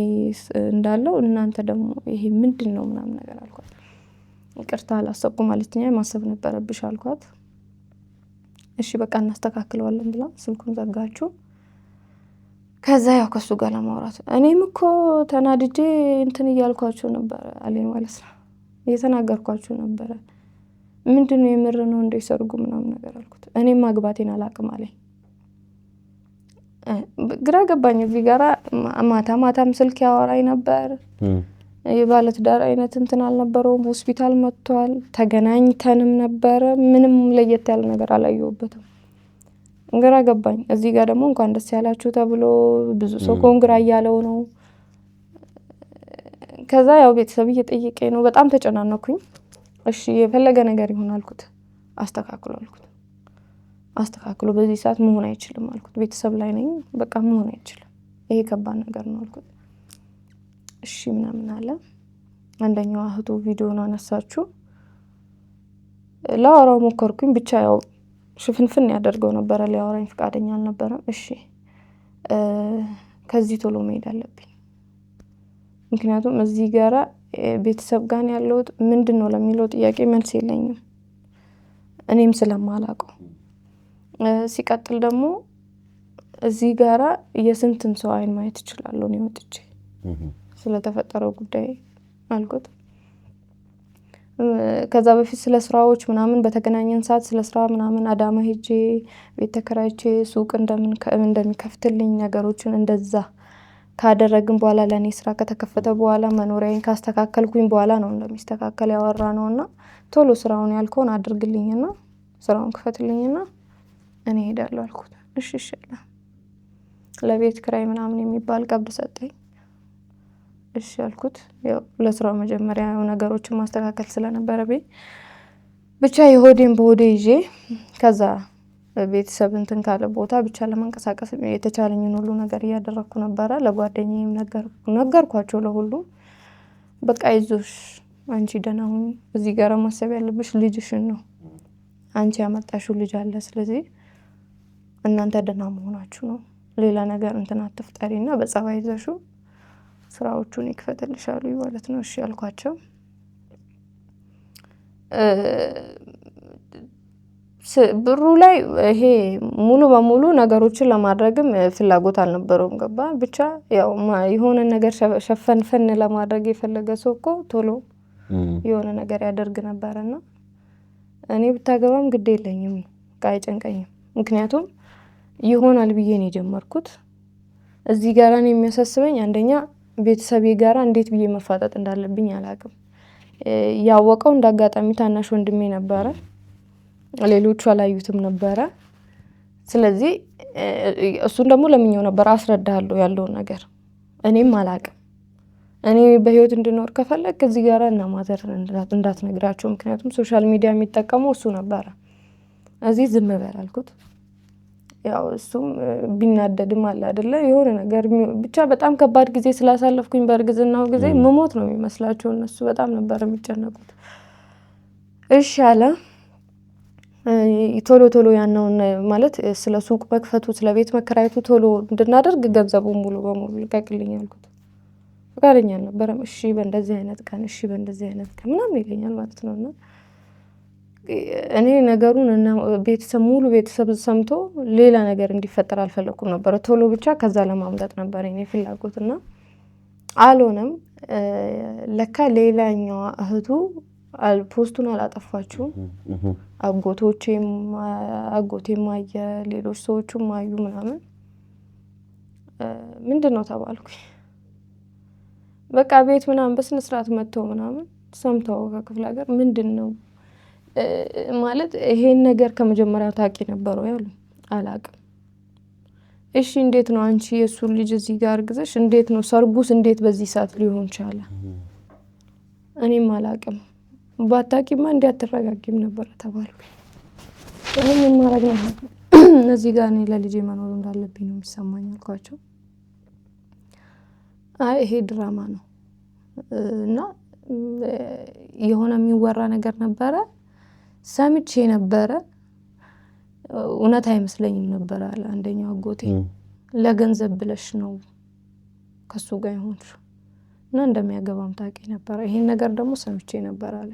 እንዳለው እናንተ ደግሞ ይሄ ምንድነው ምናምን ነገር አልኳት። ይቅርታ አላሰብኩም ማለትኛ ማሰብ ነበረብሽ አልኳት። እሺ በቃ እናስተካክለዋለን ብላ ስልኩን ዘጋችሁ። ከዛ ያው ከሱ ጋር ለማውራት እኔም እኮ ተናድጄ እንትን እያልኳችሁ ነበር አለኝ ማለት ነው። እየተናገርኳችሁ ነበር። ምንድነው የምር ነው እንደ ሰርጉ ምናምን ነገር አልኩት። እኔም ማግባቴን አላቅም አለኝ። ግራ ገባኝ። እዚህ ጋራ ማታም ስልክ ያወራኝ ነበር። የባለትዳር አይነት እንትን አልነበረውም። ሆስፒታል መጥቷል። ተገናኝተንም ነበረ። ምንም ለየት ያለ ነገር አላየሁበትም። ግራ ገባኝ። እዚህ ጋር ደግሞ እንኳን ደስ ያላችሁ ተብሎ ብዙ ሰው ኮንግራ እያለው ነው። ከዛ ያው ቤተሰብ እየጠየቀኝ ነው። በጣም ተጨናነኩኝ። እሺ የፈለገ ነገር ይሁን አልኩት። አስተካክሎ አልኩት። አስተካክሎ በዚህ ሰዓት መሆን አይችልም አልኩት። ቤተሰብ ላይ ነኝ። በቃ መሆን አይችልም። ይሄ ከባድ ነገር ነው አልኩት። እሺ ምናምን አለ። አንደኛው እህቱ ቪዲዮን አነሳችሁ። ላወራው ሞከርኩኝ። ብቻ ያው ሽፍንፍን ያደርገው ነበር። ሊያወራኝ ፈቃደኛ አልነበረም። እሺ ከዚህ ቶሎ መሄድ አለብኝ። ምክንያቱም እዚህ ጋራ ቤተሰብ ጋር ያለው ምንድነው ለሚለው ጥያቄ መልስ የለኝም። እኔም ስለማላውቀው ሲቀጥል ደግሞ እዚህ ጋራ የስንትን ሰው አይን ማየት እችላለሁ ነው ወጥቼ ስለተፈጠረው ጉዳይ አልኩት። ከዛ በፊት ስለ ስራዎች ምናምን በተገናኘን ሰዓት ስለ ስራ ምናምን አዳማ ሄጄ ቤት ተከራይቼ ሱቅ እንደሚከፍትልኝ ነገሮችን እንደዛ ካደረግን በኋላ ለኔ ስራ ከተከፈተ በኋላ መኖሪያዬን ካስተካከልኩኝ በኋላ ነው እንደሚስተካከል ያወራነውና ቶሎ ስራውን ያልከውን አድርግልኝና ስራውን ክፈትልኝና እኔ ሄዳለሁ አልኩት። እሺ ይሻላል። ለቤት ክራይ ምናምን የሚባል ቀብድ ሰጠኝ። እሺ አልኩት። ያው ለስራው መጀመሪያ ነገሮችን ማስተካከል ስለነበረብኝ ብቻ የሆዴን በሆዴ ይዤ ከዛ ቤተሰብ እንትን ካለ ቦታ ብቻ ለመንቀሳቀስ የተቻለኝን ሁሉ ነገር እያደረኩ ነበረ። ለጓደኛዬም ነገርኳቸው ለሁሉ። በቃ አይዞሽ አንቺ ደህና ሁኚ። እዚህ ጋር ማሰብ ያለብሽ ልጅሽን ነው። አንቺ ያመጣሽው ልጅ አለ። ስለዚህ እናንተ ደህና መሆናችሁ ነው። ሌላ ነገር እንትን አትፍጠሪና በጸባይ ይዘሽው ስራዎቹን ይክፈትልሻሉ ማለት ነው። እሺ አልኳቸው። ብሩ ላይ ይሄ ሙሉ በሙሉ ነገሮችን ለማድረግም ፍላጎት አልነበረውም። ገባ ብቻ ያው የሆነ ነገር ሸፈንፈን ለማድረግ የፈለገ ሰው እኮ ቶሎ የሆነ ነገር ያደርግ ነበርና እኔ ብታገባም ግድ የለኝም አይጨንቀኝም። ምክንያቱም ይሆናል ብዬ ነው የጀመርኩት። እዚህ ጋራ ነው የሚያሳስበኝ። አንደኛ ቤተሰቤ ጋራ እንዴት ብዬ መፋጠጥ እንዳለብኝ አላቅም። ያወቀው እንዳጋጣሚ ታናሽ ወንድሜ ነበረ፣ ሌሎቹ አላዩትም ነበረ። ስለዚህ እሱን ደግሞ ለምኜው ነበር አስረዳለሁ ያለውን ነገር። እኔም አላቅም። እኔ በህይወት እንድኖር ከፈለክ እዚህ ጋራ እና ማዘር እንዳትነግራቸው፣ ምክንያቱም ሶሻል ሚዲያ የሚጠቀመው እሱ ነበረ። እዚህ ዝም በል አልኩት። ያው እሱም ቢናደድም አለ አይደለ የሆነ ነገር ብቻ በጣም ከባድ ጊዜ ስላሳለፍኩኝ በእርግዝናው ጊዜ መሞት ነው የሚመስላቸው እነሱ። በጣም ነበር የሚጨነቁት። እሺ አለ። ቶሎ ቶሎ ያነውን ማለት ስለ ሱቅ መክፈቱ ስለ ቤት መከራየቱ ቶሎ እንድናደርግ ገንዘቡን ሙሉ በሙሉ ልቀቅልኝ አልኩት። ፈቃደኛ አልነበረም። እሺ በእንደዚህ አይነት ቀን፣ እሺ በእንደዚህ አይነት ቀን ምናምን ይለኛል ማለት ነውና እኔ ነገሩን እና ቤተሰብ ሙሉ ቤተሰብ ሰምቶ ሌላ ነገር እንዲፈጠር አልፈለኩም ነበር። ቶሎ ብቻ ከዛ ለማምለጥ ነበር እኔ ፍላጎትና አልሆነም። ለካ ሌላኛዋ እህቱ ፖስቱን አላጠፋችሁም። አጎቴም አየ፣ ሌሎች ሰዎችም አዩ ምናምን። ምንድነው ተባልኩኝ። በቃ ቤት ምናምን በስነ ስርዓት መጥተው ምናምን ሰምተው ከክፍለ ሀገር ምንድነው ማለት ይሄን ነገር ከመጀመሪያው ታውቂ ነበረው ያሉ። አላቅም። እሺ እንዴት ነው አንቺ የሱን ልጅ እዚህ ጋር አርግዘሽ እንዴት ነው ሰርጉስ እንዴት በዚህ ሰዓት ሊሆን ቻለ? እኔም አላቅም። ባታቂማ እንዲያተረጋጊም ነበር ተባልኩኝ። እኔም ማረግ ነው እነዚህ ጋር እኔ ለልጄ መኖር እንዳለብኝ ነው የሚሰማኝ አልኳቸው። አይ ይሄ ድራማ ነው እና የሆነ የሚወራ ነገር ነበረ ሰምቼ ነበረ፣ እውነት አይመስለኝም ነበር አለ አንደኛው አጎቴ። ለገንዘብ ብለሽ ነው ከሱ ጋር ይሆንሽው እና እንደሚያገባም ታውቂ ነበር። ይሄን ነገር ደግሞ ሰምቼ ነበር አለ።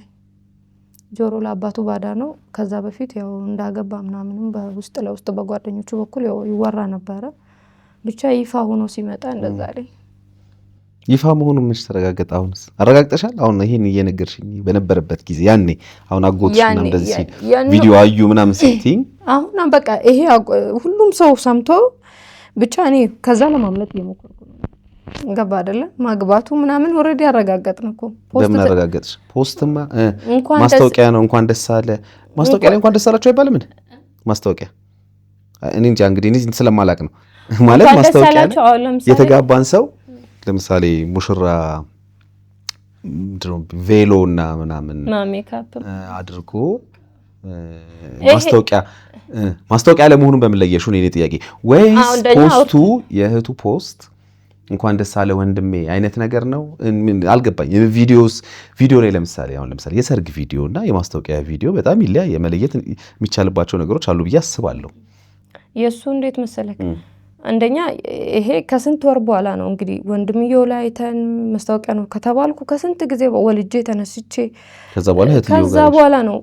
ጆሮ ለአባቱ ባዳ ነው። ከዛ በፊት ያው እንዳገባ ምናምንም በውስጥ ለውስጥ በጓደኞቹ በኩል ያው ይወራ ነበረ። ብቻ ይፋ ሆኖ ሲመጣ እንደዛ ላይ ይፋ መሆኑን ምን ተረጋገጠ? አሁንስ አረጋግጠሻል? አሁን ይሄን እየነገርሽኝ በነበረበት ጊዜ ያኔ አሁን አጎትሽና እንደዚህ ሲል ቪዲዮ አዩ ምናምን ስትይ አሁን በቃ ይሄ ሁሉም ሰው ሰምቶ ብቻ እኔ ከዛ ለማምለጥ እየሞከርኩ ነው። ገባ አይደለ? ማግባቱ ምናምን ኦሬዲ አረጋገጥን እኮ። በምን አረጋገጥሽ? ፖስትማ ማስታወቂያ ነው። እንኳን ደስ አለ ማስታወቂያ ላይ እንኳን ደስ አላችሁ አይባልም እንዴ? ማስታወቂያ እኔ እንጃ እንግዲህ እኔ ስለማላቅ ነው ማለት ማስታወቂያ የተጋባን ሰው ለምሳሌ ሙሽራ ቬሎ እና ምናምን ሜካፕ አድርጎ ማስታወቂያ ለመሆኑን በምን ለየሽ ነው የኔ ጥያቄ። ወይስ ፖስቱ የእህቱ ፖስት እንኳን ደስ አለ ወንድሜ አይነት ነገር ነው? አልገባኝ። ቪዲዮ ላይ ለምሳሌ የሰርግ ቪዲዮ እና የማስታወቂያ ቪዲዮ በጣም ይለያል። የመለየት የሚቻልባቸው ነገሮች አሉ ብዬ አስባለሁ። የሱ እንዴት መሰለክ አንደኛ ይሄ ከስንት ወር በኋላ ነው እንግዲህ ወንድምየው ላይ አይተን ማስታወቂያ ነው ከተባልኩ ከስንት ጊዜ ወልጄ ተነስቼ ከዛ በኋላ ነው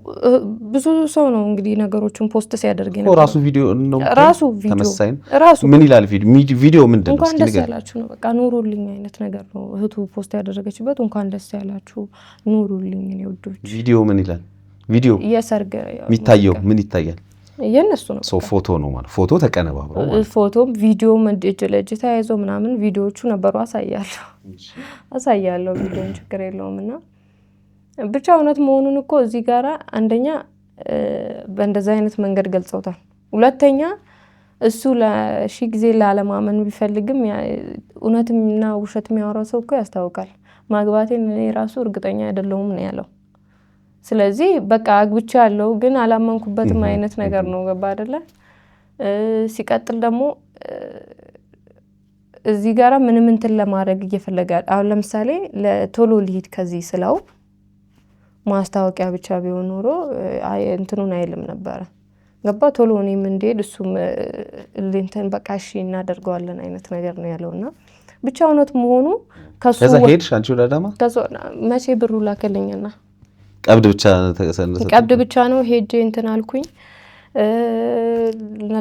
ብዙ ሰው ነው እንግዲህ ነገሮችን ፖስት ሲያደርግ ነው። ራሱ ቪዲዮ ነው ተመሳሳይ ራሱ ምን ይላል ቪዲዮ ምንድነው? እንኳን ደስ ያላችሁ ነው በቃ ኑሩልኝ አይነት ነገር ነው እህቱ ፖስት ያደረገችበት። እንኳን ደስ ያላችሁ ኑሩልኝ እኔ ወዶች። ቪዲዮ ምን ይላል? ቪዲዮ የሰርግ የሚታየው ምን ይታያል? የነሱ ነው ሶ ፎቶ ነው ማለት ፎቶ ተቀነባብሮ ማለት ፎቶም ቪዲዮም እጅ ለእጅ ተያይዞ ምናምን ቪዲዮቹ ነበሩ። አሳያለሁ ቪዲዮን ችግር የለውምና ብቻ እውነት መሆኑን እኮ እዚህ ጋራ አንደኛ በእንደዛ አይነት መንገድ ገልጸውታል። ሁለተኛ እሱ ለሺ ጊዜ ላለማመን ቢፈልግም እውነትና ውሸት የሚያወራው ሰው እኮ ያስታውቃል። ማግባቴን እኔ ራሱ እርግጠኛ አይደለሁም ነው ያለው። ስለዚህ በቃ አግብቻ ያለው ግን አላመንኩበትም አይነት ነገር ነው። ገባ አይደለ? ሲቀጥል ደግሞ እዚህ ጋራ ምንም እንትን ለማድረግ እየፈለገ አሁን ለምሳሌ ለቶሎ ሊሄድ ከዚህ ስለው ማስታወቂያ ብቻ ቢሆን ኖሮ እንትኑን አይልም ነበር። ገባ? ቶሎ እኔም እንድሄድ እሱም እንትን በቃ እሺ እናደርገዋለን አይነት ነገር ነው ያለውና ብቻ እውነት መሆኑ ከሱ ከዛ ሄድሽ አንቺ ወደ አዳማ መቼ ብሩ ላከልኝና ቀብድ ብቻ ነው ሄጄ እንትን አልኩኝ።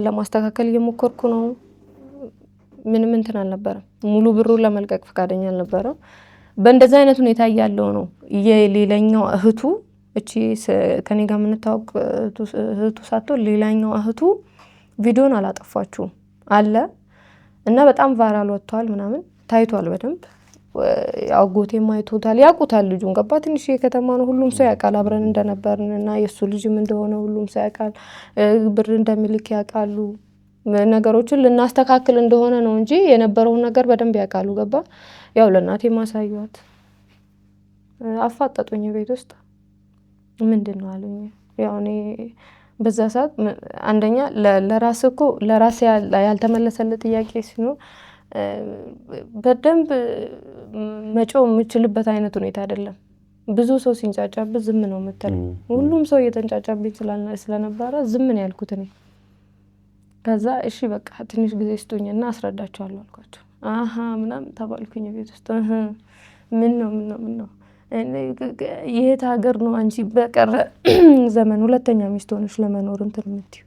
ለማስተካከል እየሞከርኩ ነው። ምንም እንትን አልነበረም። ሙሉ ብሩ ለመልቀቅ ፈቃደኛ አልነበረም። በእንደዛ አይነት ሁኔታ ያለው ነው የሌላኛው እህቱ እቺ ከኔ ጋር የምንታወቅ እህቱ ሳትሆን ሌላኛው እህቱ ቪዲዮን አላጠፋችሁም አለ። እና በጣም ቫይራል ወጥቷል ምናምን ታይቷል በደንብ አጎቴም አይቶታል ያውቁታል ልጁን ገባ ትንሽ የከተማ ነው ሁሉም ሰው ያውቃል አብረን እንደነበርን እና የሱ ልጅም እንደሆነ ሁሉም ሰው ያውቃል ብር እንደሚልክ ያውቃሉ ነገሮችን ልናስተካክል እንደሆነ ነው እንጂ የነበረውን ነገር በደንብ ያውቃሉ ገባ ያው ለእናቴ ማሳዩት አፋጠጡኝ ቤት ውስጥ ምንድነው አሉኝ ያው እኔ በዛ ሰዓት አንደኛ ለራስ ያልተመለሰለት ጥያቄ ሲኖር በደንብ መጮህ የምችልበት አይነት ሁኔታ አይደለም ብዙ ሰው ሲንጫጫብኝ ዝም ነው የምትለው ሁሉም ሰው እየተንጫጫብኝ ስለነበረ ዝም ነው ያልኩት እኔ ከዛ እሺ በቃ ትንሽ ጊዜ ስጡኝና አስረዳቸዋለሁ አልኳቸው አሃ ምናምን ተባልኩኝ ቤት ውስጥ ምን ነው የት ሀገር ነው አንቺ በቀረ ዘመን ሁለተኛ ሚስት ሆነሽ ለመኖር እንትን የምትይው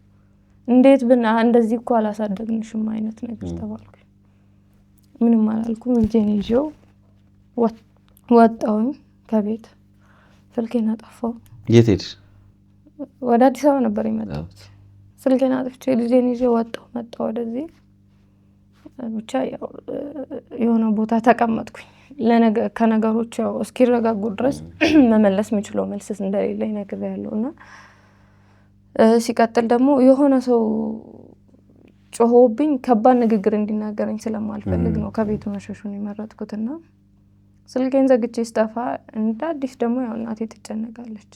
እንዴት እንደዚህ እኮ አላሳደግንሽም አይነት ነገር ተባልኩኝ ምንም አላልኩም እንጀኔ ይዤው ወጣሁኝ ከቤት ስልኬን አጠፋው የት ሄድሽ ወደ አዲስ አበባ ነበር የመጣሁት ስልኬን አጥፍቼ ልጄን ይዤ መጣሁ ወደዚህ ብቻ የሆነ ቦታ ተቀመጥኩኝ ከነገሮች ያው እስኪረጋጉ ድረስ መመለስ የምችለው መልስ እንደሌለኝ ነግሬያለሁና ሲቀጥል ደግሞ የሆነ ሰው ጮሆብኝ ከባድ ንግግር እንዲናገረኝ ስለማልፈልግ ነው ከቤቱ መሸሹን የመረጥኩትና ስልኬን ዘግቼ ስጠፋ እንደ አዲስ ደግሞ ያው እናቴ ትጨነቃለች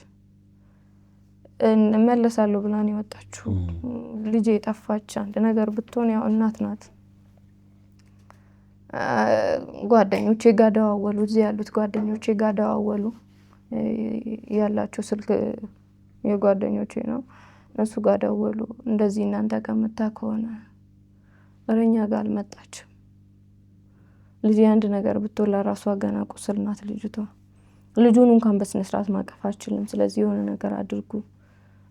እመለሳለሁ ብላ ነው የወጣችው ልጄ ጠፋች አንድ ነገር ብትሆን ያው እናት ናት ጓደኞቼ ጋር ደዋወሉ እዚህ ያሉት ጓደኞቼ ጋር ደዋወሉ ያላቸው ስልክ የጓደኞቼ ነው እነሱ ጋር ደወሉ እንደዚህ እናንተ ቀምታ ከሆነ እረኛ ጋር አልመጣችም ልጄ አንድ ነገር ብትሆን ለራሷ ገና ቁስል ናት ልጅቷ ልጁን እንኳን በስነ ስርዓት ማቀፍ አትችልም ስለዚህ የሆነ ነገር አድርጉ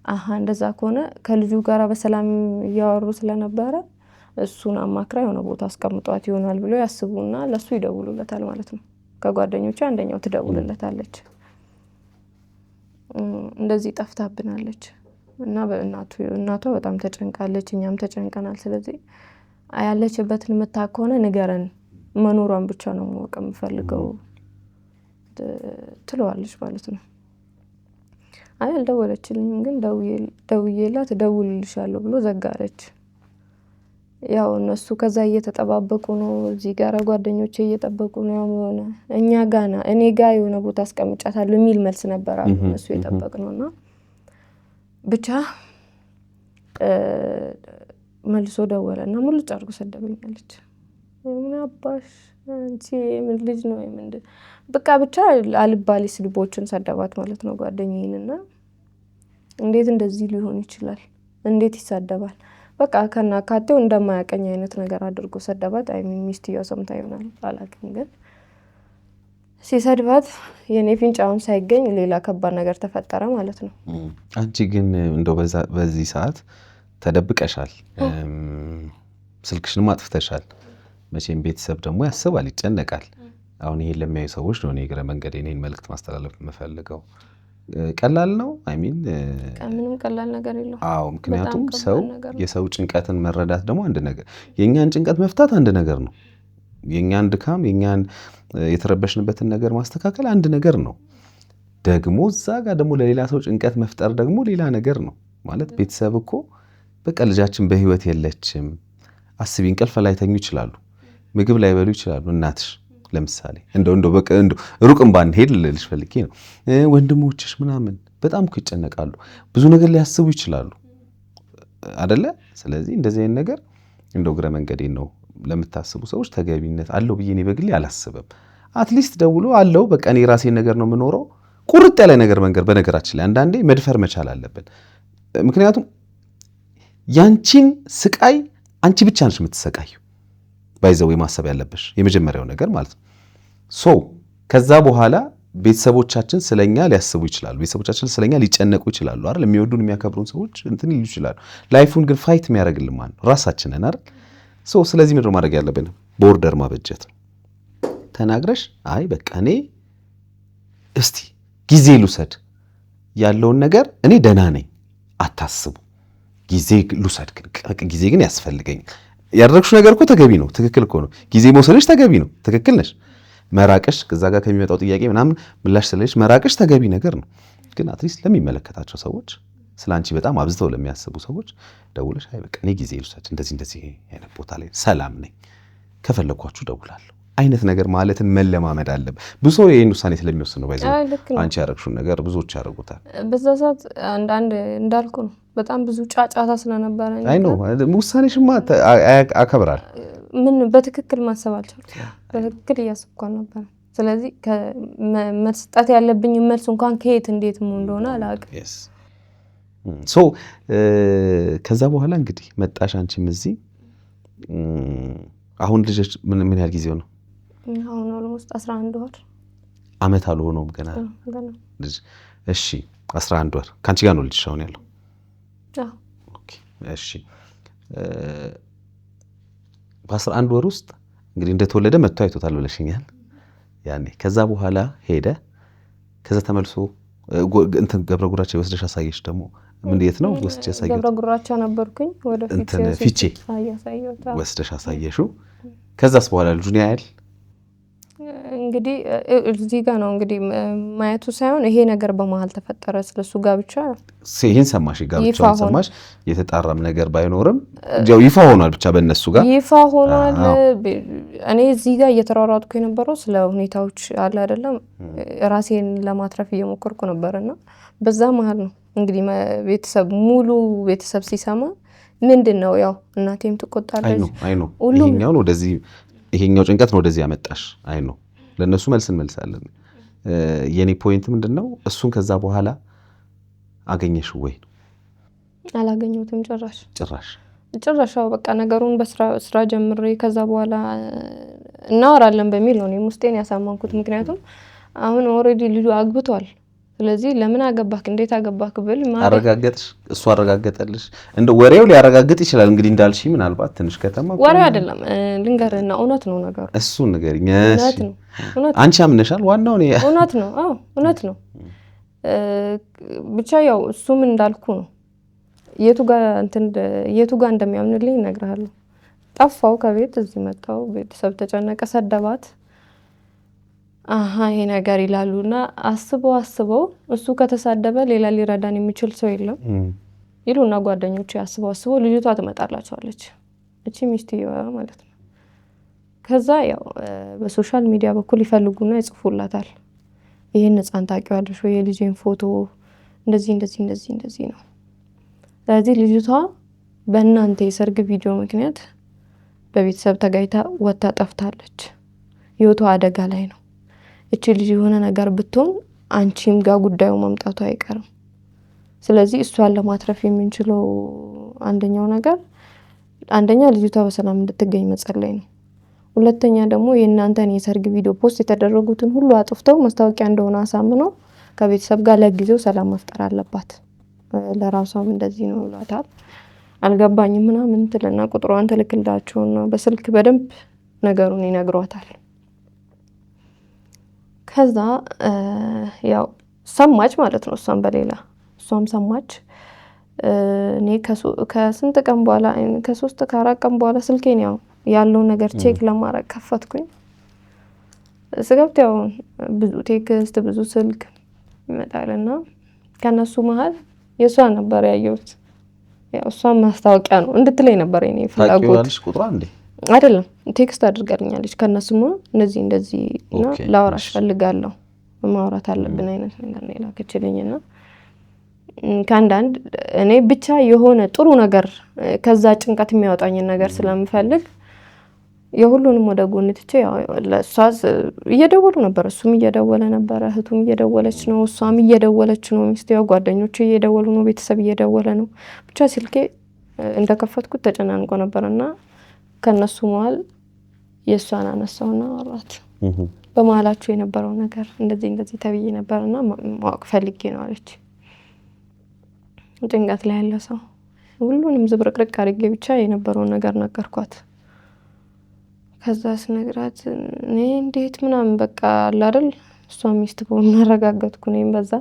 አሃ እንደዛ ከሆነ ከልጁ ጋር በሰላም ያወሩ ስለነበረ እሱን አማክራ የሆነ ቦታ አስቀምጧት ይሆናል ብሎ ያስቡና ለሱ ይደውሉለታል ማለት ነው ከጓደኞቹ አንደኛው ትደውልለታለች እንደዚህ ጠፍታብናለች እና እናቷ በጣም ተጨንቃለች እኛም ተጨንቀናል ስለዚህ ያለችበትን መታከሆነ ንገረን መኖሯን ብቻ ነው ማወቅ የምፈልገው ትለዋለች ማለት ነው አልደወለችልኝም ግን ደውዬላት እደውልልሻለሁ ብሎ ዘጋረች ያው እነሱ ከዛ እየተጠባበቁ ነው እዚህ ጋር ጓደኞቼ እየጠበቁ ነው ያው ሆነ እኔ ጋር የሆነ ቦታ አስቀምጫታለሁ የሚል መልስ ነበር አሉ እነሱ የጠበቅነውና ብቻ መልሶ ደወለና ሙሉ ጫርጎ ሰደበኛለች ምን አባሽ አንቺ ምን ልጅ ነው ምንድን በቃ ብቻ አልባሌ ስድቦችን ሰደባት ማለት ነው ጓደኛዬንና እንዴት እንደዚህ ሊሆን ይችላል እንዴት ይሳደባል በቃ ካቴው እንደማያቀኝ አይነት ነገር አድርጎ ሰደባት ሚስትየው ሰምታ ይሆናል አላውቅም ግን ሲሰድባት የኔ ፍንጫውን ሳይገኝ ሌላ ከባድ ነገር ተፈጠረ ማለት ነው አንቺ ግን እንደው በዚህ ሰዓት ተደብቀሻል ስልክሽንም አጥፍተሻል መቼም ቤተሰብ ደግሞ ያስባል ይጨነቃል አሁን ይሄን ለሚያዩ ሰዎች ነው እኔ ግረ መንገድ እኔን መልእክት ማስተላለፍ የምፈልገው ቀላል ነው ምንም ቀላል ነገር የለው አዎ ምክንያቱም ሰው የሰው ጭንቀትን መረዳት ደግሞ አንድ ነገር የኛን ጭንቀት መፍታት አንድ ነገር ነው የኛን ድካም የኛን የተረበሽንበትን ነገር ማስተካከል አንድ ነገር ነው ደግሞ እዛ ጋር ደግሞ ለሌላ ሰው ጭንቀት መፍጠር ደግሞ ሌላ ነገር ነው ማለት ቤተሰብ እኮ በቃ ልጃችን በህይወት የለችም አስቢ እንቅልፍ ላይ ተኙ ይችላሉ ምግብ ላይ በሉ ይችላሉ እናትሽ ለምሳሌ እንደው በቃ ሩቅም ባንሄድ ልልሽ ፈልጌ ነው ወንድሞችሽ ምናምን በጣም እኮ ይጨነቃሉ ብዙ ነገር ሊያስቡ ይችላሉ አይደለ ስለዚህ እንደዚህ አይነት ነገር እንደው ግረ መንገዴን ነው ለምታስቡ ሰዎች ተገቢነት አለው ብዬ እኔ በግሌ አላስብም አትሊስት ደውሎ አለው በቃ እኔ ራሴን ነገር ነው የምኖረው ቁርጥ ያለ ነገር መንገር በነገራችን ላይ አንዳንዴ መድፈር መቻል አለብን ምክንያቱም ያንቺን ስቃይ አንቺ ብቻ ነሽ የምትሰቃዩ ባይዘው ማሰብ ያለብሽ የመጀመሪያው ነገር ማለት ነው ከዛ በኋላ ቤተሰቦቻችን ስለኛ ሊያስቡ ይችላሉ ቤተሰቦቻችን ስለኛ ሊጨነቁ ይችላሉ አይደል የሚወዱን የሚያከብሩን ሰዎች እንትን ይሉ ይችላሉ ላይፉን ግን ፋይት የሚያደርግልን ማን ነው ራሳችንን አይደል ስለዚህ ምንድነው ማድረግ ያለብን ቦርደር ማበጀት ተናግረሽ አይ በቃ እኔ እስቲ ጊዜ ልውሰድ ያለውን ነገር እኔ ደህና ነኝ አታስቡ ጊዜ ልውሰድ ጊዜ ግን ያስፈልገኛል ያደረግሽው ነገር እኮ ተገቢ ነው፣ ትክክል እኮ ነው። ጊዜ መውሰድሽ ተገቢ ነው፣ ትክክል ነሽ። መራቅሽ ከዛ ጋር ከሚመጣው ጥያቄ ምናምን ምላሽ ስለሽ መራቅሽ ተገቢ ነገር ነው። ግን አትሊስት ለሚመለከታቸው ሰዎች ስለ አንቺ በጣም አብዝተው ለሚያስቡ ሰዎች ደውለሽ አይ በቃ እኔ ጊዜ ልውሰድ፣ እንደዚህ አይነት ቦታ ላይ ሰላም ነኝ፣ ከፈለኳችሁ ደውላለሁ አይነት ነገር ማለትን መለማመድ አለብን። ብዙ ሰው ይሄን ውሳኔ ስለሚወስን ነው ባይዘው አንቺ ያደረግሽውን ነገር ብዙዎች ያደርጉታል። በዛ ሰዓት አንዳንድ እንዳልኩ ነው በጣም ብዙ ጫጫታ ስለነበረ አይ ነው ውሳኔሽማ አከብራል። ምን በትክክል ማሰብ አልቻልኩም። በትክክል እያሰብኩ ነበር። ስለዚህ መስጠት ያለብኝ መልስ እንኳን ከየት እንዴት እንደሆነ አላውቅም። ሶ ከዛ በኋላ እንግዲህ መጣሽ አንቺም እዚህ። አሁን ልጅሽ ምን ያህል ጊዜው ነው? አሁን ኦልሞስት 11 ወር አመት አልሆነውም ገና ልጅ። እሺ 11 ወር ካንቺ ጋር ነው ልጅሽ አሁን ያለው? ኦኬ እሺ። በ11 ወር ውስጥ እንግዲህ እንደተወለደ መጥቶ አይቶታል ብለሽኛል ያኔ። ከዛ በኋላ ሄደ። ከዛ ተመልሶ እንትን ገብረ ጉራቻ ወስደሽ አሳየሽ። ደግሞ ምን የት ነው ወስደሽ አሳየሽ? ገብረ ጉራቻ ነበርኩኝ። ወደ ፊቼ ወስደሽ አሳየሽው። ከዛስ በኋላ ልጁን ያያል። እንግዲህ እዚህ ጋር ነው እንግዲህ ማየቱ ሳይሆን ይሄ ነገር በመሀል ተፈጠረ። ስለሱ ጋብቻ ይሄን ሰማሽ? ጋብቻውን ሰማሽ? የተጣራም ነገር ባይኖርም ያው ይፋ ሆኗል። ብቻ በእነሱ ጋር ይፋ ሆኗል። እኔ እዚህ ጋር እየተሯሯጥኩ የነበረው ስለ ሁኔታዎች አለ አይደለም ራሴን ለማትረፍ እየሞከርኩ ነበርና በዛ መሀል ነው እንግዲህ ቤተሰብ ሙሉ ቤተሰብ ሲሰማ ምንድነው ያው እናቴም ትቆጣለች። አይ ነው ይሄኛው ወደዚህ ይሄኛው ጭንቀት ነው ወደዚህ ያመጣሽ። አይ ነው ለነሱ መልስ እንመልሳለን። የኔ ፖይንት ምንድነው እሱን ከዛ በኋላ አገኘሽው ወይ? አላገኘሁትም ጭራሽ በቃ ነገሩን በስራ ጀምሬ ከዛ በኋላ እናወራለን በሚል ነው እኔም ውስጤን ያሳመንኩት። ምክንያቱም አሁን ኦልሬዲ ልጁ አግብቷል። ስለዚህ ለምን አገባክ እንዴት አገባክ ብል ማለት አረጋገጥሽ? እሱ አረጋገጠልሽ? እንደ ወሬው ሊያረጋግጥ ይችላል እንግዲህ እንዳልሽ ምናልባት ትንሽ ከተማ ወሬው አይደለም ልንገርና እውነት ነው ነገሩ። እሱ ንገሪኝ። እሺ አንቺ አምነሻል? ዋናው ነው እውነት ነው። አዎ እውነት ነው። ብቻ ያው እሱም እንዳልኩ ነው የቱ ጋር እንደሚያምንልኝ እነግርሃለሁ። ጠፋው ከቤት እዚህ መጣው ቤተሰብ ተጨነቀ፣ ሰደባት። ይሄ ነገር ይላሉና አስበው እሱ ከተሳደበ ሌላ ሊረዳን የሚችል ሰው የለም ይሉና ጓደኞቹ አስበው ልጅቷ ትመጣላቸዋለች። እቺ ሚስትየዋ ማለት ነው። ከዛ ያው በሶሻል ሚዲያ በኩል ይፈልጉና ይጽፉላታል። ይሄን ህፃን ታውቂዋለሽ ወይ? የልጄን ፎቶ እንደዚህ ነው። ስለዚህ ልጅቷ በእናንተ የሰርግ ቪዲዮ ምክንያት በቤተሰብ ተጋይታ ወጣ ጠፍታለች። ህይወቷ አደጋ ላይ ነው። እቺ ልጅ የሆነ ነገር ብትሆን አንቺም ጋር ጉዳዩ መምጣቱ አይቀርም። ስለዚህ እሷን ለማትረፍ የምንችለው አንደኛ ልጅቷ በሰላም እንድትገኝ መጸለይ ነው። ሁለተኛ ደግሞ የእናንተን የሰርግ ቪዲዮ ፖስት የተደረጉትን ሁሉ አጥፍተው ማስታወቂያ እንደሆነ አሳምነው ከቤተሰብ ጋር ለጊዜው ሰላም መፍጠር አለባት። ለራሷም እንደዚህ ነው ብሏታል። አልገባኝም ምናምን ትልና ቁጥሯን ትልክላቸውና በስልክ በደንብ ነገሩን ይነግሯታል። ከዛ ያው ሰማች ማለት ነው። እሷም ሰማች። እኔ ከስንት ቀን በኋላ ከ3 ከ4 ቀን በኋላ ስልኬን ያለውን ነገር ቼክ ለማድረግ ከፈትኩኝ። ስገብት ያው ብዙ ቴክስት ብዙ ስልክ ይመጣልና ከነሱ መሀል የሷን ነበር ያየሁት። ያው እሷን ማስታወቂያ ነው እንድትለኝ ነበር እኔ ፍላጎት። ታውቂዋለሽ ቁጥሯ እንዴ? አይደለም ቴክስት አድርጋልኛለች። ከነሱም እንደዚህ እና ላውራሽ ፈልጋለሁ ማውራት አለብን አይነት ነገር ነው የላከችልኝና ከአንዳንድ እኔ ብቻ የሆነ ጥሩ ነገር ከዛ ጭንቀት የሚያወጣኝ ነገር ስለምፈልግ የሁሉንም ወደ ጎን ትቼ ለሷስ እየደወሉ ነበር። እሱም እየደወለ ነበር፣ እህቱም እየደወለች ነው፣ እሷም እየደወለች ነው፣ ሚስቴው ጓደኞቹ እየደወሉ ነው፣ ቤተሰብ እየደወለ ነው። ብቻ ስልኬ እንደከፈትኩት ተጨናንቆ ነበርና ከነሱ መሀል የሷን አነሳውና አወራት። በመሀላችሁ የነበረው ነገር እንደዚህ ተብዬ ነበርና ማወቅ ፈልጌ ነው አለች። ጭንቀት ላይ ያለ ሰው ሁሉንም ዝብርቅርቅ አድርጌ ብቻ የነበረውን ነገር ነገርኳት። ከዛ ስነግራት እኔ እንዴት ምናምን በቃ አለ አይደል እሷ ሚስት በሆነ አረጋገጥኩ። እኔም በዛ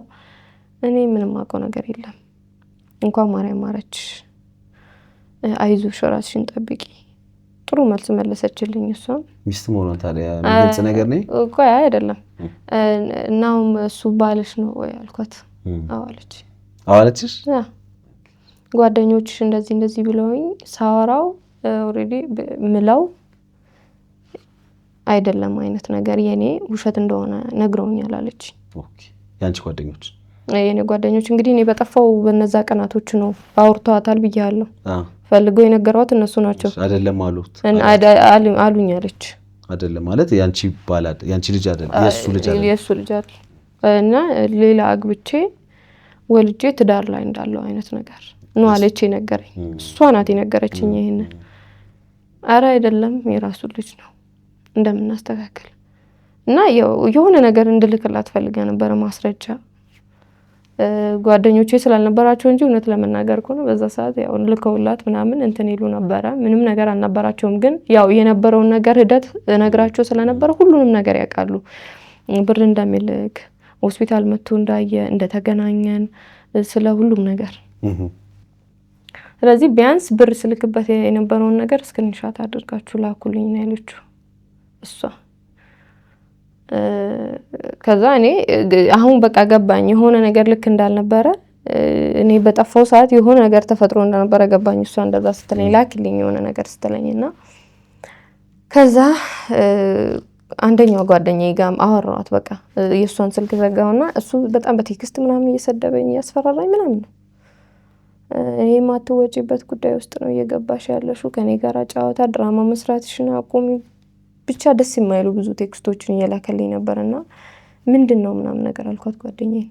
እኔ ምንም አውቀው ነገር የለም እንኳን ማርያም ማረች፣ አይዞሽ ራስሽን ጠብቂ፣ ጥሩ መልስ መለሰችልኝ። እሷም ሚስት መሆኗን ታዲያ የሚገልጽ ነገር ነው እኮ አይደለም። እናም እሱ ባልሽ ነው ወይ አልኳት። አዋለች አዋለችሽ? ጓደኞችሽ እንደዚህ ብለውኝ ሳወራው ኦልሬዲ ምለው አይደለም አይነት ነገር የኔ ውሸት እንደሆነ ነግረውኛል አለች። ኦኬ ያንቺ ጓደኞች? የኔ ጓደኞች እንግዲህ እኔ በጠፋው በነዛ ቀናቶች ነው አውርተዋታል ብያለሁ። ፈልገው የነገሯት እነሱ ናቸው። አይደለም አሉት አሉኝ አለች። አይደለም ማለት ያንቺ ባላድ ያንቺ ልጅ አይደለም የሱ ልጅ አይደል እና ሌላ አግብቼ ወልጄ ትዳር ላይ እንዳለው አይነት ነገር ነው አለች የነገረኝ። እሷ ናት የነገረችኝ ይሄን። አረ አይደለም የራሱ ልጅ ነው እንደምናስተካክል እና የሆነ ነገር እንድልክላት ፈልጋ ነበር ማስረጃ። ጓደኞቼ ስላልነበራቸው እንጂ እውነት ለመናገር እኮ ነው በዛ ሰዓት ያው ልከውላት ምናምን እንትን ይሉ ነበረ። ምንም ነገር አልነበራቸውም። ግን ያው የነበረውን ነገር ሂደት ነግራቸው ስለነበረ ሁሉንም ነገር ያውቃሉ። ብር እንደሚልክ ሆስፒታል መጥቶ እንዳየ እንደተገናኘን ስለ ሁሉም ነገር። ስለዚህ ቢያንስ ብር ስልክበት የነበረውን ነገር ስክሪንሻት አድርጋችሁ ላኩልኝ ነው ያለችው እሷ። ከዛ እኔ አሁን በቃ ገባኝ የሆነ ነገር ልክ እንዳልነበረ። እኔ በጠፋው ሰዓት የሆነ ነገር ተፈጥሮ እንደነበረ ገባኝ። እሷ እንደዛ ስትለኝ ላክልኝ የሆነ ነገር ስትለኝና ከዛ አንደኛው ጓደኛዬ ጋር አወራኋት። በቃ የእሷን ስልክ ዘጋውና እሱ በጣም በቴክስት ምናምን እየሰደበኝ ያስፈራራኝ ምናምን ነው። እኔ ማትወጪበት ጉዳይ ውስጥ ነው እየገባሽ ያለሽው፣ ከኔ ጋር ጫወታ ድራማ መስራትሽን አቁሚ፣ ብቻ ደስ የማይሉ ብዙ ቴክስቶችን እየላከልኝ ነበርና ምንድነው ምናምን ነገር አልኳት ጓደኛዬ።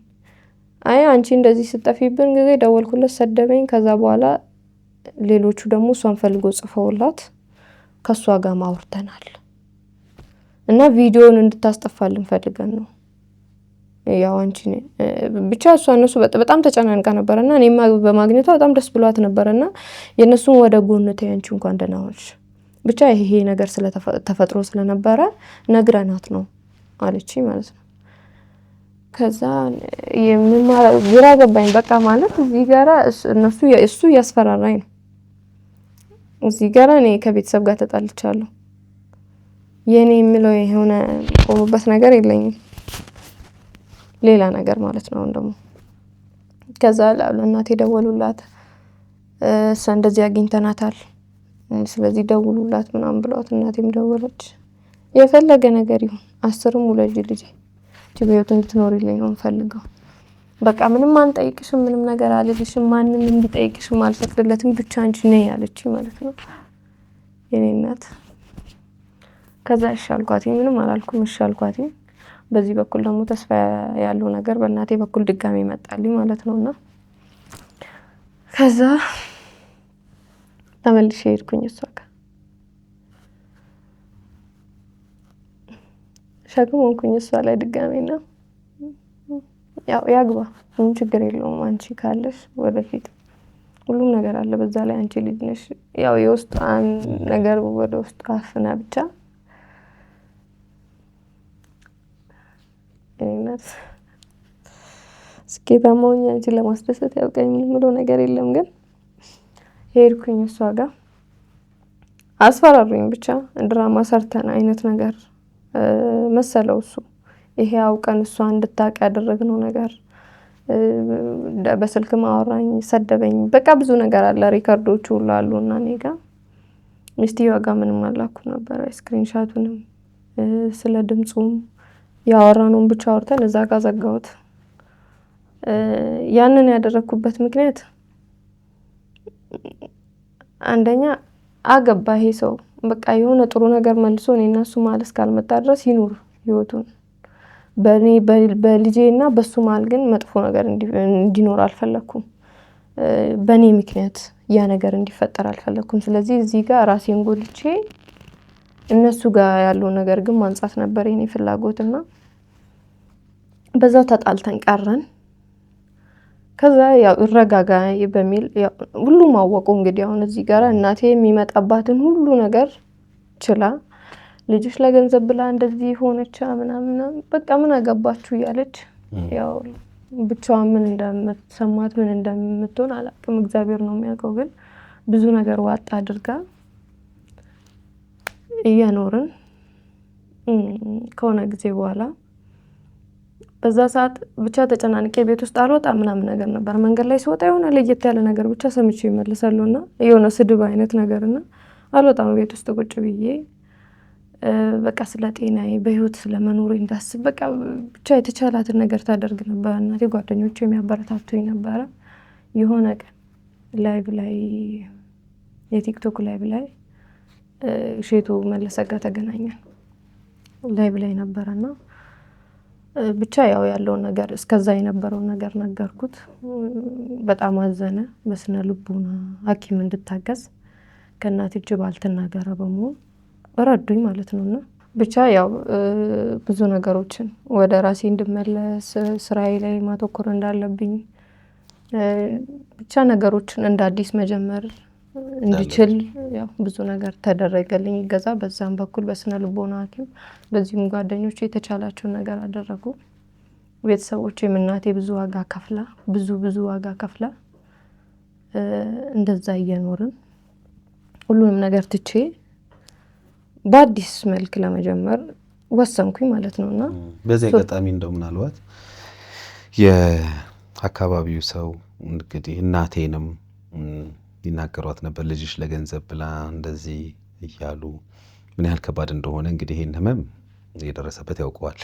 አይ አንቺ እንደዚህ ስጠፊብን ጊዜ ደወልኩለት ሰደበኝ። ከዛ በኋላ ሌሎቹ ደግሞ እሷን ፈልጎ ጽፈውላት ከሷ ጋር ማውርተናል እና ቪዲዮውን እንድታስጠፋልን ፈልገን ነው። ያው አንቺ ብቻ እነሱ በጣም ተጨናንቃ ነበርና እኔማ በማግኘቷ በጣም ደስ ብሏት ነበርና የነሱን ወደ ጎን ተያንቺ እንኳን ደህና ዋልሽ፣ ብቻ ይሄ ነገር ተፈጥሮ ስለነበረ ነግረናት ነው አለች ማለት ነው። ከዛ ግራ ገባኝ። በቃ ማለት እዚህ ጋር እሱ ያስፈራራኝ ነው፣ እዚህ ጋር እኔ ከቤተሰብ ጋር ተጣልቻለሁ። የኔ የሚለው የሆነ ቆሙበት ነገር የለኝም ሌላ ነገር ማለት ነው ደግሞ። ከዛ ለእናቴ ደወሉላት፣ እሷ እንደዚህ አግኝተናታል ስለዚህ ደውሉላት ምናምን ብለዋት እናቴም ደወለች። የፈለገ ነገር ይሁን 10ም ወለጅ ልጅ ጅብዮት እንድትኖርልኝ ነው ፈልገው። በቃ ምንም አንጠይቅሽም፣ ምንም ነገር አልልሽም፣ ማንንም እንዲጠይቅሽም አልፈቅድለትም፣ ብቻ አንቺ ነይ ያለች ማለት ነው የኔ እናት። ከዛ እሻልኳት ምንም አላልኩም እሻልኳት። በዚህ በኩል ደግሞ ተስፋ ያለው ነገር በእናቴ በኩል ድጋሚ መጣልኝ ማለት ነውና ከዛ ተመልሼ ሄድኩኝ እሷ ጋር። ሸክም ሆንኩኝ እሷ ላይ ድጋሚና ያው ያግባ ምንም ችግር የለውም አንቺ ካለሽ ወደፊት ሁሉም ነገር አለ። በዛ ላይ አንቺ ልጅ ነሽ። ያው የውስጥ ነገር ወደ ውስጥ አፍና ብቻ እኔናት ስኬታማ ሆኜ አንቺን ለማስደሰት ያውቀኝ ምንም ነገር የለም። ግን ሄድኩኝ እሷ ጋር አስፈራሩኝ። ብቻ ድራማ ሰርተን አይነት ነገር መሰለው እሱ። ይሄ አውቀን እሷ እንድታውቅ ያደረግነው ነገር። በስልክ ማወራኝ፣ ሰደበኝ፣ በቃ ብዙ ነገር አለ። ሪከርዶቹ ሁሉ አሉና እኔ ጋር ሚስቲዋ ጋር ምንም አላኩ ነበር። ስክሪንሻቱንም ስለ ድምጹም ያወራነውን ብቻ አውርተን እዛ ጋር ዘጋሁት። ያንን ያደረኩበት ምክንያት አንደኛ አገባ ይሄ ሰው በቃ የሆነ ጥሩ ነገር መልሶ እኔና እሱ ማለት ካልመጣ ድረስ ይኑር ህይወቱን። በልጄና በሱ ማለት ግን መጥፎ ነገር እንዲኖር አልፈለኩም። በኔ ምክንያት ያ ነገር እንዲፈጠር አልፈለኩም። ስለዚህ እዚህ ጋር ራሴን ጎልቼ እነሱ ጋር ያለው ነገር ግን ማንጻት ነበር የኔ ፍላጎትና በዛው ተጣልተን ቀረን። ከዛ ያው ረጋጋ በሚል ያው ሁሉም አወቁ። እንግዲህ አሁን እዚህ ጋር እናቴ የሚመጣባትን ሁሉ ነገር ችላ ልጅሽ ለገንዘብ ብላ እንደዚህ ሆነች ምናምን በቃ ምን አገባችሁ እያለች ያው ብቻዋን ምን እንደምትሰማት ምን እንደምትሆን አላውቅም፣ እግዚአብሔር ነው የሚያውቀው። ግን ብዙ ነገር ዋጣ አድርጋ እየኖርን ከሆነ ጊዜ በኋላ በዛ ሰዓት ብቻ ተጨናንቄ ቤት ውስጥ አልወጣም ምናምን ነገር ነበር። መንገድ ላይ ስወጣ የሆነ ለየት ያለ ነገር ብቻ ሰምቼ ይመለሳሉና የሆነ ስድብ አይነት ነገርና አልወጣም ቤት ውስጥ ቁጭ ብዬ በቃ ስለ ጤናዬ በህይወት ስለመኖሬ እንዳስብ በቃ ብቻ የተቻላትን ነገር ታደርግ ነበር። እናቴ ጓደኞቼ የሚያበረታቱኝ ነበረ። የሆነ ቀን ላይቭ ላይ የቲክቶክ ላይቭ ላይ ሼቱ መለሰ ጋር ተገናኘን። ላይቭ ላይ ነበረና ብቻ ያለውን ነገር እስከዛ የነበረውን ነገር ነገርኩት። በጣም አዘነ። በስነ ልቦና ሐኪም እንድታገዝ ከእናቴ እጅ ባልተናገረ በመሆን ረዱኝ ማለት ነውና ብቻ ብዙ ነገሮችን ወደ ራሴ እንድመለስ ስራዬ ላይ ማተኮር እንዳለብኝ ብቻ ነገሮችን እንደ አዲስ መጀመር እንድችል ብዙ ነገር ተደረገልኝ ይገዛ። በዛም በኩል በስነ ልቦና ሐኪም በዚህም ጓደኞቼ የተቻላቸውን ነገር አደረጉ። ቤተሰቦቼም እናቴ ብዙ ዋጋ ዋጋ ከፍላ እንደዛ እየኖርን ሁሉንም ነገር ትቼ በአዲስ መልክ ለመጀመር ወሰንኩኝ ማለት ነውና በዚህ አጋጣሚ እንደው ምናልባት የአካባቢው ሰው እንግዲህ እናቴንም ይናገሯት ነበር ልጅሽ ለገንዘብ ብላ እንደዚህ እያሉ ምን ያህል ከባድ እንደሆነ እንግዲህ ይሄን ህመም የደረሰበት ያውቀዋል።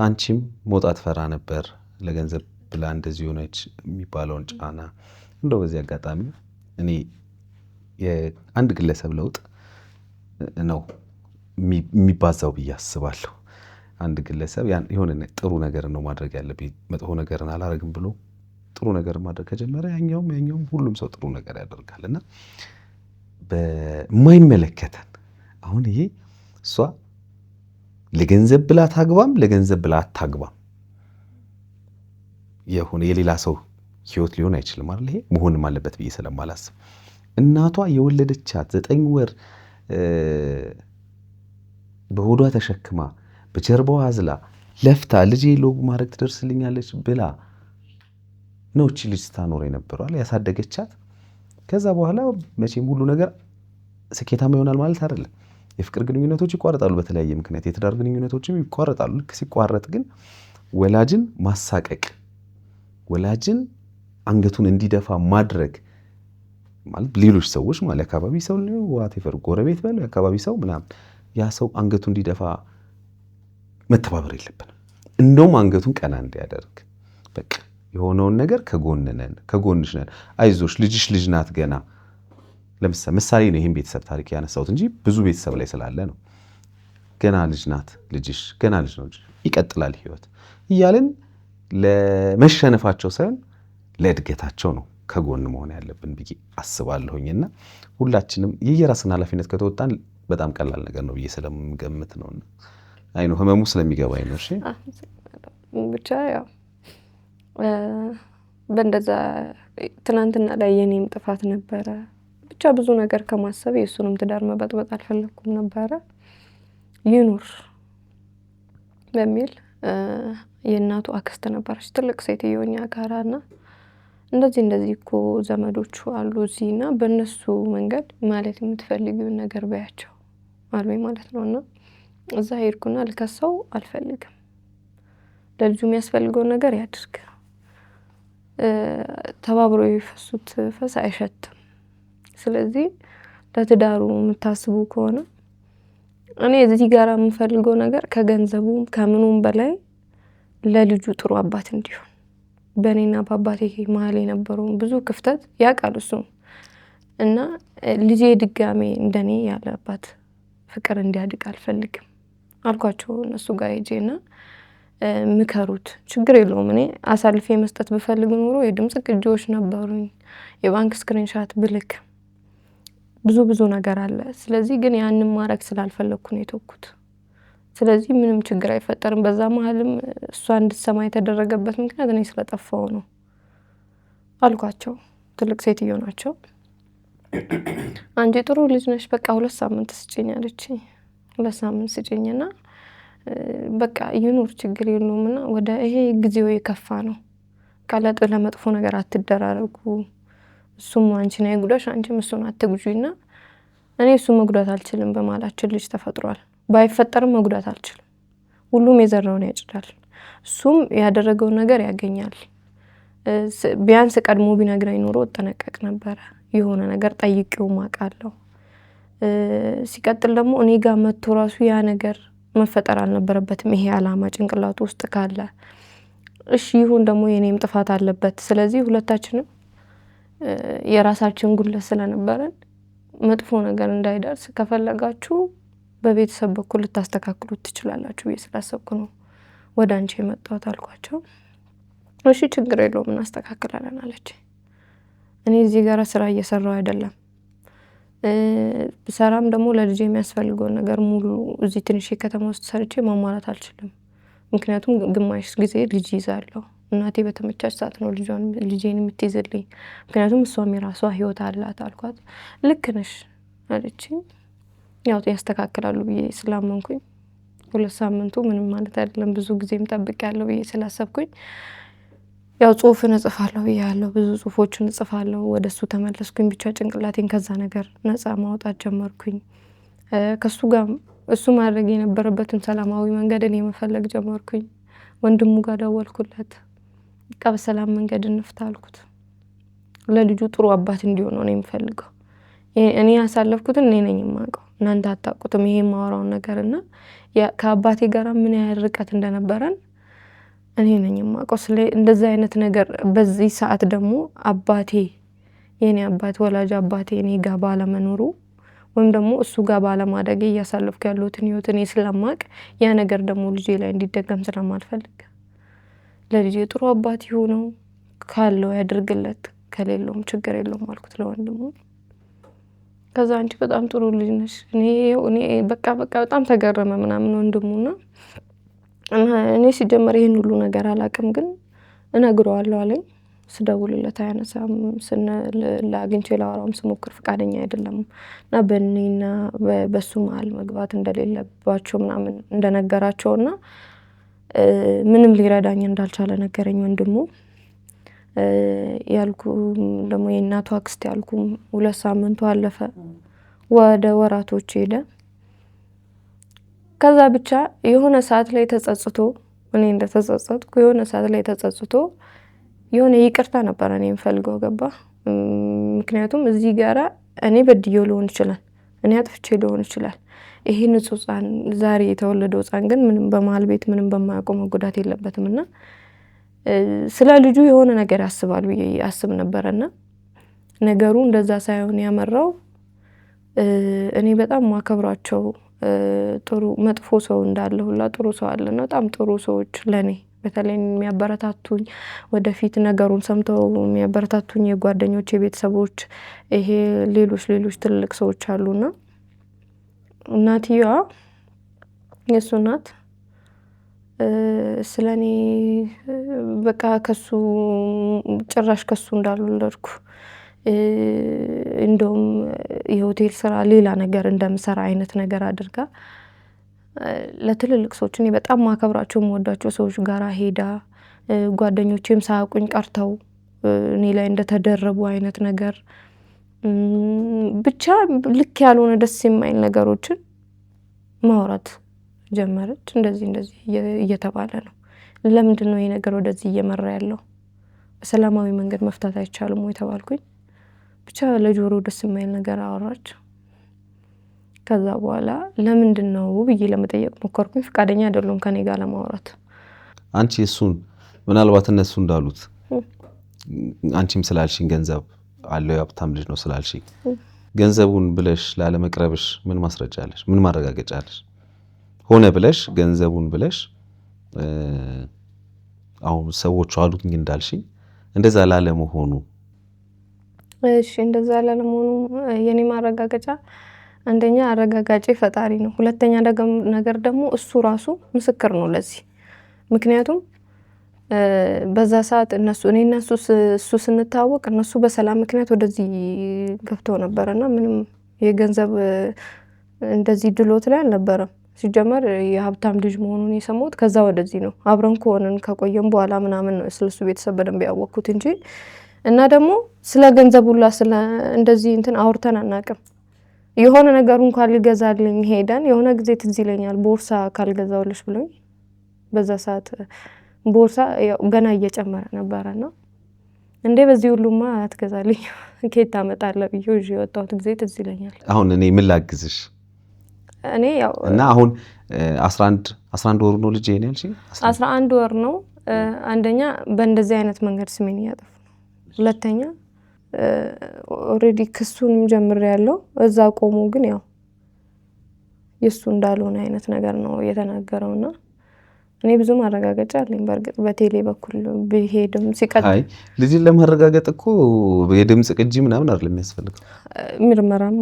አንቺም መውጣት ፈራ ነበር ለገንዘብ ብላ እንደዚህ ሆነች የሚባለውን ጫና እንደው በዚህ አጋጣሚ እኔ የአንድ ግለሰብ ለውጥ ነው የሚባዛው ብዬ አስባለሁ። አንድ ግለሰብ የሆነ ጥሩ ነገር ነው ማድረግ ያለብኝ መጥፎ ነገርን አላረግም ብሎ ጥሩ ነገር ማድረግ ከጀመረ ያኛውም ሁሉም ሰው ጥሩ ነገር ያደርጋልና በማይመለከተን አሁን ይሄ እሷ ለገንዘብ ብላ ታግባም ለገንዘብ ብላ አታግባም የሆነ የሌላ ሰው ህይወት ሊሆን አይችልም አይደል? ይሄ መሆንም አለበት ብዬ ስለማላስብ እናቷ የወለደቻት 9 ወር በሆዷ ተሸክማ በጀርባዋ አዝላ ለፍታ ልጄ ሎግ ማድረግ ትደርስልኛለች ብላ ነው እቺ ልጅ ስታኖር የነበረው ያሳደገቻት። ከዛ በኋላ መቼም ሁሉ ነገር ስኬታማ ይሆናል ማለት አይደለም። የፍቅር ግንኙነቶች ይቋረጣሉ፣ በተለያየ ምክንያት የትዳር ግንኙነቶችም ይቋረጣሉ። ልክ ሲቋረጥ ግን ወላጅን ማሳቀቅ፣ ወላጅን አንገቱን እንዲደፋ ማድረግ ማለት ሌሎች ሰዎች ማለት አካባቢ ሰው ነው ዋቴፈር ጎረቤት በለው አካባቢ ሰው ምናምን ያ ሰው አንገቱን እንዲደፋ መተባበር የለብንም። እንደውም አንገቱን ቀና እንዲያደርግ በቃ የሆነውን ነገር ከጎንሽ ነን፣ አይዞሽ ልጅሽ ልጅ ናት ገና። ለምሳሌ ነው ይሄን ቤተሰብ ታሪክ ያነሳሁት እንጂ ብዙ ቤተሰብ ላይ ስላለ ነው። ገና ልጅ ናት ልጅሽ፣ ገና ልጅ ነው፣ ይቀጥላል ህይወት እያልን ለመሸነፋቸው ሳይሆን ለእድገታቸው ነው ከጎን መሆን ያለብን ብዬ አስባለሁኝና ሁላችንም የየራስን ኃላፊነት ከተወጣን በጣም ቀላል ነገር ነው ብዬ ስለምገምት ነውና አይ ነው ህመሙ ስለሚገባኝ ነው። እሺ ብቻ በእንደዛ ትናንትና ላይ የኔም ጥፋት ነበረ። ብቻ ብዙ ነገር ከማሰብ የሱንም ትዳር መበጥበጥ አልፈለኩም ነበረ። ይኑር በሚል የእናቱ አክስት ነበረች ትልቅ ሴትዮኛ ጋራና እንደዚህ እኮ ዘመዶቹ አሉ እዚህና በእነሱ መንገድ ማለት የምትፈልጊውን ነገር በያቸው አሉኝ ማለት ነውና እዛ ሄድኩና ልከሰው አልፈልግም። ለልጁ የሚያስፈልገው ነገር ያድርግ። ተባብሮ የፈሱት ፈስ አይሸትም። ስለዚህ ለትዳሩ የምታስቡ ከሆነ እኔ እዚህ ጋር የምፈልገው ነገር ከገንዘቡም ከምኑም በላይ ለልጁ ጥሩ አባት እንዲሆን በእኔና በአባቴ መሀል የነበረውን ብዙ ክፍተት ያውቃል እሱ እና ልጄ ድጋሜ እንደኔ ያለ አባት ፍቅር እንዲያድግ አልፈልግም አልኳቸው። እነሱ ጋር ሄጄና ምከሩት፣ ችግር የለውም እኔ አሳልፌ መስጠት ብፈልግ ኖሮ የድምጽ ቅጂዎች ነበሩኝ፣ የባንክ ስክሪንሻት ብልክ ብዙ ነገር አለ። ስለዚህ ግን ያንን ማድረግ ስላልፈለኩ ነው የተውኩት። ስለዚህ ምንም ችግር አይፈጠርም። በዛ መሀልም እሷ እንድትሰማ የተደረገበት ምክንያት እኔ ስለጠፋው ነው አልኳቸው። ትልቅ ሴትዮ ናቸው። አንቺ ጥሩ ልጅ ነሽ፣ በቃ 2 ሳምንት ስጪኝ አለችኝ። 2 ሳምንት ስጪኝና በቃ ይኑር ችግር የለውምና ወደ ይሄ ጊዜው የከፋ ነው ካለጥ ለመጥፎ ነገር አትደራረጉ፣ እሱም አንቺ ነው ጉዳሽ፣ አንቺም እሱን አትጉጂና እኔ እሱ መጉዳት አልችልም። በማላችን ልጅ ተፈጥሯል። ባይፈጠርም መጉዳት አልችልም። ሁሉም የዘራውን ያጭዳል። እሱም ያደረገውን ነገር ያገኛል። ቢያንስ ቀድሞ ቢነግረኝ ኖሮ እጠነቀቅ ነበረ። የሆነ ነገር ጠይቄው ማቃለሁ። ሲቀጥል ደግሞ እኔ ጋር መጥቶ ራሱ ያ ነገር መፈጠር አልነበረበትም። ይሄ አላማ ጭንቅላቱ ውስጥ ካለ እሺ ይሁን፣ ደግሞ የኔም ጥፋት አለበት። ስለዚህ ሁለታችንም የራሳችን ጉድለት ስለነበረን መጥፎ ነገር እንዳይደርስ ከፈለጋችሁ በቤተሰብ በኩል ልታስተካክሉት ትችላላችሁ ብዬ ስላሰብኩ ነው ወደ አንቺ የመጣሁት አልኳቸው። እሺ ችግር የለውም እናስተካክላለን አለች። እኔ እዚህ ጋር ስራ እየሰራሁ አይደለም። ብሰራም ደግሞ ለልጄ የሚያስፈልገውን ነገር ሙሉ እዚህ ትንሽ ከተማ ውስጥ ሰርቼ ማሟላት አልችልም። ምክንያቱም ግማሽ ጊዜ ልጅ ይዛለሁ። እናቴ በተመቻች ሰዓት ነው ልጄን የምትይዝልኝ። ምክንያቱም እሷም የራሷ ህይወት አላት አልኳት። ልክ ነሽ አለችኝ። ያው ያስተካክላሉ ብዬ ስላመንኩኝ 2 ሳምንቱ ምንም ማለት አይደለም፣ ብዙ ጊዜም ጠብቄያለሁ ብዬ ስላሰብኩኝ ያው ጽሁፍን እጽፋለሁ ብያለሁ። ብዙ ጽሁፎችን እጽፋለሁ። ወደሱ ተመለስኩኝ። ብቻ ጭንቅላቴን ከዛ ነገር ነፃ ማውጣት ጀመርኩኝ። ከሱ ጋር እሱ ማድረግ የነበረበትን ሰላማዊ መንገድ እኔ መፈለግ ጀመርኩኝ። ወንድሙ ጋር ደወልኩለት። በቃ በሰላም መንገድ እንፍታ አልኩት። ለልጁ ጥሩ አባት እንዲሆን ነው የምፈልገው። እኔ ያሳለፍኩትን እኔ ነኝ የማውቀው፣ እናንተ አታውቁትም። ይሄ የማወራውን ነገርና ከአባቴ ጋር ምን ያህል ርቀት እንደነበረን እኔ ነኝ የማውቀው። እንደዚህ አይነት ነገር በዚህ ሰዓት ደግሞ አባቴ የኔ አባት ወላጅ አባቴ እኔ ጋር ባለመኖሩ ወይም ደግሞ እሱ ጋር ባለማደጌ እያሳለፍኩ ያለሁትን ህይወት እኔ ስለማቅ ያ ነገር ደግሞ ልጄ ላይ እንዲደገም ስለማልፈልግ ለልጄ ጥሩ አባት ይሁነው፣ ካለው ያድርግለት፣ ከሌለውም ችግር የለውም አልኩት ለወንድሙ። ከዛ አንቺ በጣም ጥሩ ልጅ ነሽ፣ እኔ በቃ በጣም ተገረመ ምናምን ወንድሙና እኔ ሲጀመር ይሄን ሁሉ ነገር አላቅም፣ ግን እነግረዋለሁ አለኝ። ስደውልለት አያነሳም። አግኝቼ ላወራውም ስሞክር ፈቃደኛ አይደለም እና በእኔና በሱ መሀል መግባት እንደሌለባቸው ምናምን እንደነገራቸውና ምንም ሊረዳኝ እንዳልቻለ ነገረኝ ወንድሙ። ያልኩ ደግሞ የእናቱ አክስት ያልኩ 2 ሳምንቱ አለፈ፣ ወደ ወራቶች ሄደ። ከዛ ብቻ የሆነ ሰዓት ላይ ተጸጽቶ እኔ እንደተጸጸትኩ የሆነ ሰዓት ላይ ተጸጽቶ የሆነ ይቅርታ ነበር እኔ የምፈልገው ገባ። ምክንያቱም እዚህ ጋራ እኔ በድዬው ሊሆን ይችላል፣ እኔ አጥፍቼ ሊሆን ይችላል። ይሄ ንጹህ ሕፃን ዛሬ የተወለደው ሕፃን ግን ምንም በመሀል ቤት ምንም በማያውቀው መጎዳት የለበትም እና ስለ ልጁ የሆነ ነገር ያስባል ብዬ አስብ ነበረና ነገሩ እንደዛ ሳይሆን ያመራው እኔ በጣም ማከብራቸው ጥሩ መጥፎ ሰው እንዳለ ሁላ ጥሩ ሰው አለና በጣም ጥሩ ሰዎች ለኔ በተለይ የሚያበረታቱኝ ወደፊት ነገሩን ሰምተው የሚያበረታቱኝ የጓደኞቼ ቤተሰቦች፣ ይሄ ሌሎች ትልልቅ ሰዎች አሉና እናትየዋ የሱ እናት ስለኔ በቃ ከሱ ጭራሽ ከሱ እንዳልወለድኩ እንደውም የሆቴል ስራ ሌላ ነገር እንደምሰራ አይነት ነገር አድርጋ ለትልልቅ ሰዎች እኔ በጣም ማከብራቸው የምወዳቸው ሰዎች ጋራ ሄዳ ጓደኞቼም ሳያውቁኝ ቀርተው እኔ ላይ እንደተደረቡ አይነት ነገር ብቻ ልክ ያልሆነ ደስ የማይል ነገሮችን ማውራት ጀመረች። እንደዚህ እየተባለ ነው። ለምንድን ነው ይሄ ነገር ወደዚህ እየመራ ያለው? በሰላማዊ መንገድ መፍታት አይቻልም ወይ ተባልኩኝ። ብቻ ለጆሮ ደስ የማይል ነገር አወራች። ከዛ በኋላ ለምንድን ነው ብዬ ለመጠየቅ ሞከርኩኝ። ፈቃደኛ አይደሉም ከኔ ጋር ለማውራት። አንቺ እሱን ምናልባት እነሱ እንዳሉት አንቺም ስላልሽኝ ገንዘብ አለው የሀብታም ልጅ ነው ስላልሽኝ ገንዘቡን ብለሽ ላለመቅረብሽ ምን ማስረጃ አለሽ? ምን ማረጋገጫ አለሽ? ሆነ ብለሽ ገንዘቡን ብለሽ አሁን ሰዎቹ አሉኝ እንዳልሽኝ እንደዛ ላለመሆኑ እሺ እንደዛ ላለመሆኑ የኔ ማረጋገጫ አንደኛ አረጋጋጭ ፈጣሪ ነው። ሁለተኛ ነገር ደግሞ እሱ ራሱ ምስክር ነው ለዚህ። ምክንያቱም በዛ ሰዓት እኔና እሱ ስንታወቅ እነሱ በሰላም ምክንያት ወደዚህ ገብተው ነበርና ምንም የገንዘብ እንደዚህ ድሎት ላይ አልነበረም። ሲጀመር የሀብታም ልጅ መሆኑን የሰማሁት ከዛ ወደዚህ ነው። አብረን ከሆነን ከቆየን በኋላ ምናምን ነው ስለሱ ቤተሰብ በደንብ ያወቅኩት እንጂ እና ደግሞ ስለ ገንዘቡላ ስለ እንደዚህ እንትን አውርተን አናውቅም። የሆነ ነገር እንኳን ሊገዛልኝ ሄደን የሆነ ጊዜ ትዝ ይለኛል ቦርሳ ካልገዛውልሽ ብሎኝ በዛ ሰዓት ቦርሳ ያው ገና እየጨመረ ነበርና እንዴ በዚህ ሁሉማ አትገዛልኝ ከየት ታመጣለህ ብዬ ይዤ የወጣሁት ጊዜ ትዝ ይለኛል። አሁን እኔ ምን ላግዝሽ እኔ ያው እና አሁን 11 ወር ነው ልጄ ነው ያልሽኝ? 11 ወር ነው። አንደኛ በእንደዚህ አይነት መንገድ ስሜን እያጠፉ ነው። ሁለተኛ ኦልሬዲ ክሱንም ጀምሬያለሁ። እዛ ቆሞ ግን ያው የሱ እንዳልሆነ አይነት ነገር ነው የተናገረውና እኔ ብዙ ማረጋገጫ አለኝ። በርግጥ በቴሌ በኩል ቢሄድም ሲቀጥል አይ ልጅን ለማረጋገጥ እኮ የድምጽ ቅጂ ምናምን አይደለም የሚያስፈልገው፣ ምርመራም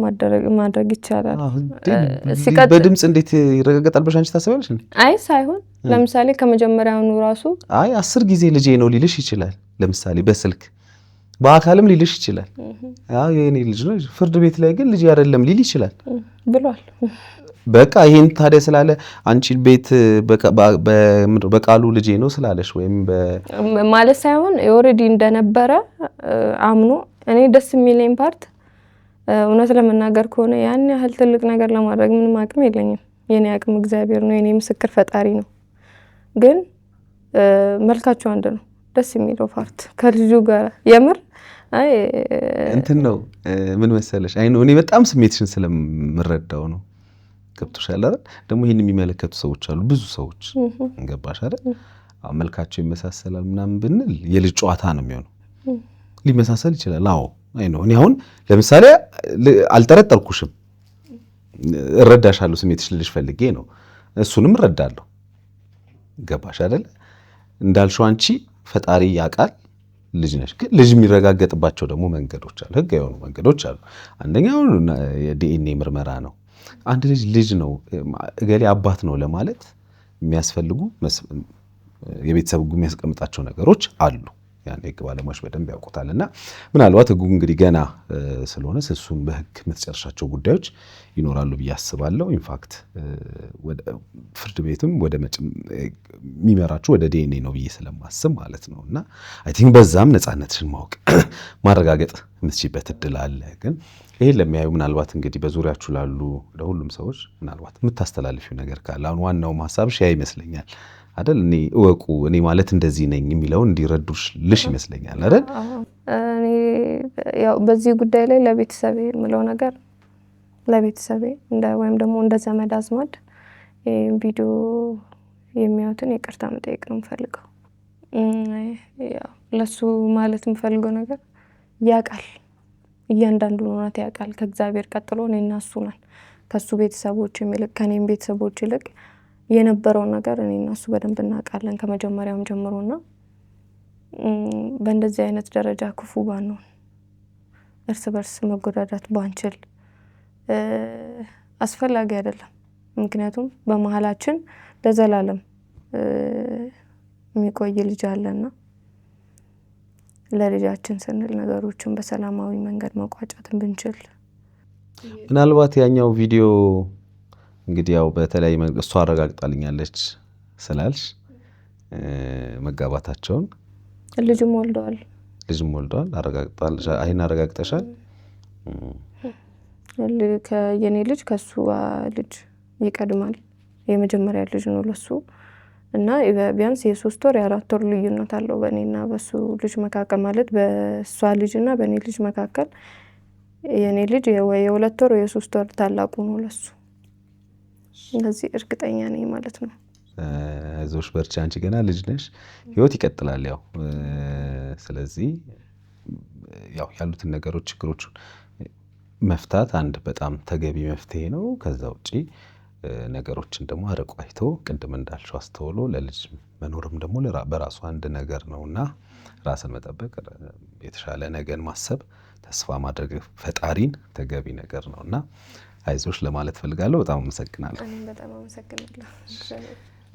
ማድረግ ይቻላል። ሲቀጥል በድምጽ እንዴት ይረጋገጣል ብለሽ አንቺ ታስባለሽ እንዴ? አይ ሳይሆን ለምሳሌ ከመጀመሪያውኑ ራሱ 10 ጊዜ ልጄ ነው ሊልሽ ይችላል። ለምሳሌ በስልክ በአካልም ሊልሽ ይችላል። የኔ ልጅ ነው። ፍርድ ቤት ላይ ግን ልጅ አይደለም ሊል ይችላል ብሏል። በቃ ይሄን ታዲያ ስላለ አንቺ ቤት በቃሉ ልጄ ነው ስላለሽ ወይም ማለት ሳይሆን ኦልሬዲ እንደነበረ አምኖ እኔ ደስ የሚለኝ ፓርት እውነት ለመናገር ከሆነ ያን ያህል ትልቅ ነገር ለማድረግ ምንም አቅም የለኝም። የኔ አቅም እግዚአብሔር ነው፣ የኔ ምስክር ፈጣሪ ነው። ግን መልካቸው አንድ ነው። ደስ የሚለው ፓርት ከልጁ ጋር የምር አይ እንትን ነው ምን መሰለሽ፣ አይ ነው እኔ በጣም ስሜትሽን ስለምረዳው ነው። ገብቶሻል አይደል? ደግሞ ይሄን የሚመለከቱ ሰዎች አሉ፣ ብዙ ሰዎች እንገባሽ አይደል? መልካቸው ይመሳሰላል ምናምን ብንል የልጅ ጨዋታ ነው የሚሆነው። ሊመሳሰል ይችላል። አዎ አይ ነው። እኔ አሁን ለምሳሌ አልጠረጠርኩሽም፣ እረዳሻለሁ። ስሜትሽ ልልሽ ፈልጌ ነው። እሱንም እረዳለሁ። ገባሽ አይደል? እንዳልሽው አንቺ ፈጣሪ ያውቃል ልጅ ነሽ። ግን ልጅ የሚረጋገጥባቸው ደግሞ መንገዶች አሉ፣ ህግ የሆኑ መንገዶች አሉ። አንደኛው የዲኤንኤ ምርመራ ነው። አንድ ልጅ ነው እገሌ አባት ነው ለማለት የሚያስፈልጉ የቤተሰብ ህጉ የሚያስቀምጣቸው ነገሮች አሉ። ያን ህግ ባለሙያዎች በደንብ ያውቁታልና ምናልባት ህጉ እንግዲህ ገና ስለሆነ እሱን በህግ የምትጨርሻቸው ጉዳዮች ይኖራሉ ብዬ አስባለሁ። ኢንፋክት ፍርድ ቤትም ወደ የሚመራችሁ ወደ ዲኤንኤ ነው ብዬ ስለማስብ ማለት ነው። እና አይ ቲንክ በዛም ነፃነትሽን ማወቅ ማረጋገጥ የምትችይበት እድል አለ። ግን ይሄን ለሚያዩ ምናልባት እንግዲህ በዙሪያችሁ ላሉ ለሁሉም ሰዎች ምናልባት የምታስተላልፊው ነገር ካለ አሁን ዋናውም ሀሳብሽ ያ ይመስለኛል አይደል? እኔ እወቁ እኔ ማለት እንደዚህ ነኝ የሚለውን እንዲረዱልሽ ይመስለኛል አይደል? እኔ ያው በዚህ ጉዳይ ላይ ለቤተሰቤ የምለው ነገር ለቤተሰቤ ወይም ደግሞ እንደ ዘመድ አዝማድ ቪዲዮ የሚያዩትን ይቅርታ መጠየቅ ነው የምፈልገው። ያው ለሱ ማለት የምፈልገው ነገር ያውቃል፣ እያንዳንዱን እውነት ያውቃል። ከእግዚአብሔር ቀጥሎ እኔና እሱ ነን። ከሱ ቤተሰቦች ይልቅ ከኔም ቤተሰቦች ይልቅ የነበረውን ነገር እኔና እሱ በደንብ እናውቃለን ከመጀመሪያውም ጀምሮና በእንደዚህ አይነት ደረጃ ክፉ ባንሆን፣ እርስ በርስ መጎዳዳት ባንችል አስፈላጊ አይደለም። ምክንያቱም በመሀላችን ለዘላለም የሚቆይ ልጅ አለና ለልጃችን ስንል ነገሮችን በሰላማዊ መንገድ መቋጨትን ብንችል። ምናልባት ያኛው ቪዲዮ እንግዲህ ያው በተለይ እሷ አረጋግጣልኛለች ስላልሽ መጋባታቸውን ልጅም ወልደዋል አረጋግጣልሽ? አይን አረጋግጠሻል? የኔ ልጅ ከሱ ልጅ ይቀድማል። የመጀመሪያ ልጅ ነው ለሱ እና ቢያንስ የ3 ወር የ4 ወር ልዩነት አለው በእኔና በሱ ልጅ መካከል። ማለት በሷ ልጅና በእኔ ልጅ መካከል የኔ ልጅ የ2 ወር የ3 ወር ታላቁ ነው ለሱ። ስለዚህ እርግጠኛ ነኝ ማለት ነው። አይዞሽ በርቺ፣ አንቺ ገና ልጅ ነሽ፣ ህይወት ይቀጥላል። ያው ስለዚህ ያው ያሉትን ነገሮች ችግሮችን መፍታት አንድ በጣም ተገቢ መፍትሄ ነው። ከዛ ውጪ ነገሮችን ደግሞ አርቆ አይቶ ቅድም እንዳልሽው አስተውሎ ለልጅ መኖርም ደግሞ በራሱ አንድ ነገር ነውና ራስን መጠበቅ፣ የተሻለ ነገን ማሰብ፣ ተስፋ ማድረግ ፈጣሪን ተገቢ ነገር ነውና አይዞሽ ለማለት ፈልጋለሁ። በጣም አመሰግናለሁ። እኔም በጣም አመሰግናለሁ።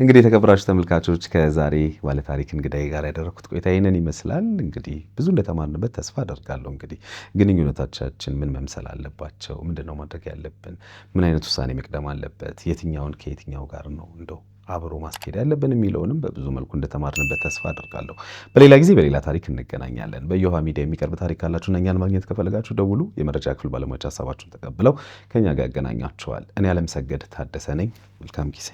እንግዲህ የተከበራችሁ ተመልካቾች ከዛሬ ባለታሪክ እንግዳዬ ጋር ያደረኩት ቆይታ ይህንን ይመስላል። እንግዲህ ብዙ እንደተማርንበት ተስፋ አደርጋለሁ። እንግዲህ ግንኙነቶቻችን ምን መምሰል አለባቸው? ምንድነው ማድረግ ያለብን? ምን አይነት ውሳኔ መቅደም አለበት? የትኛውን ከየትኛው ጋር ነው እንደው አብሮ ማስኬድ ያለብን የሚለውንም በብዙ መልኩ እንደተማርንበት ተስፋ አድርጋለሁ። በሌላ ጊዜ በሌላ ታሪክ እንገናኛለን። በየውሃ ሚዲያ የሚቀርብ ታሪክ ካላችሁ እኛን ማግኘት ከፈለጋችሁ ደውሉ። የመረጃ ክፍል ባለሙያዎች ሀሳባችሁን ተቀብለው ከኛ ጋር ያገናኛችኋል። እኔ አለምሰገድ ታደሰ ነኝ። መልካም ጊዜ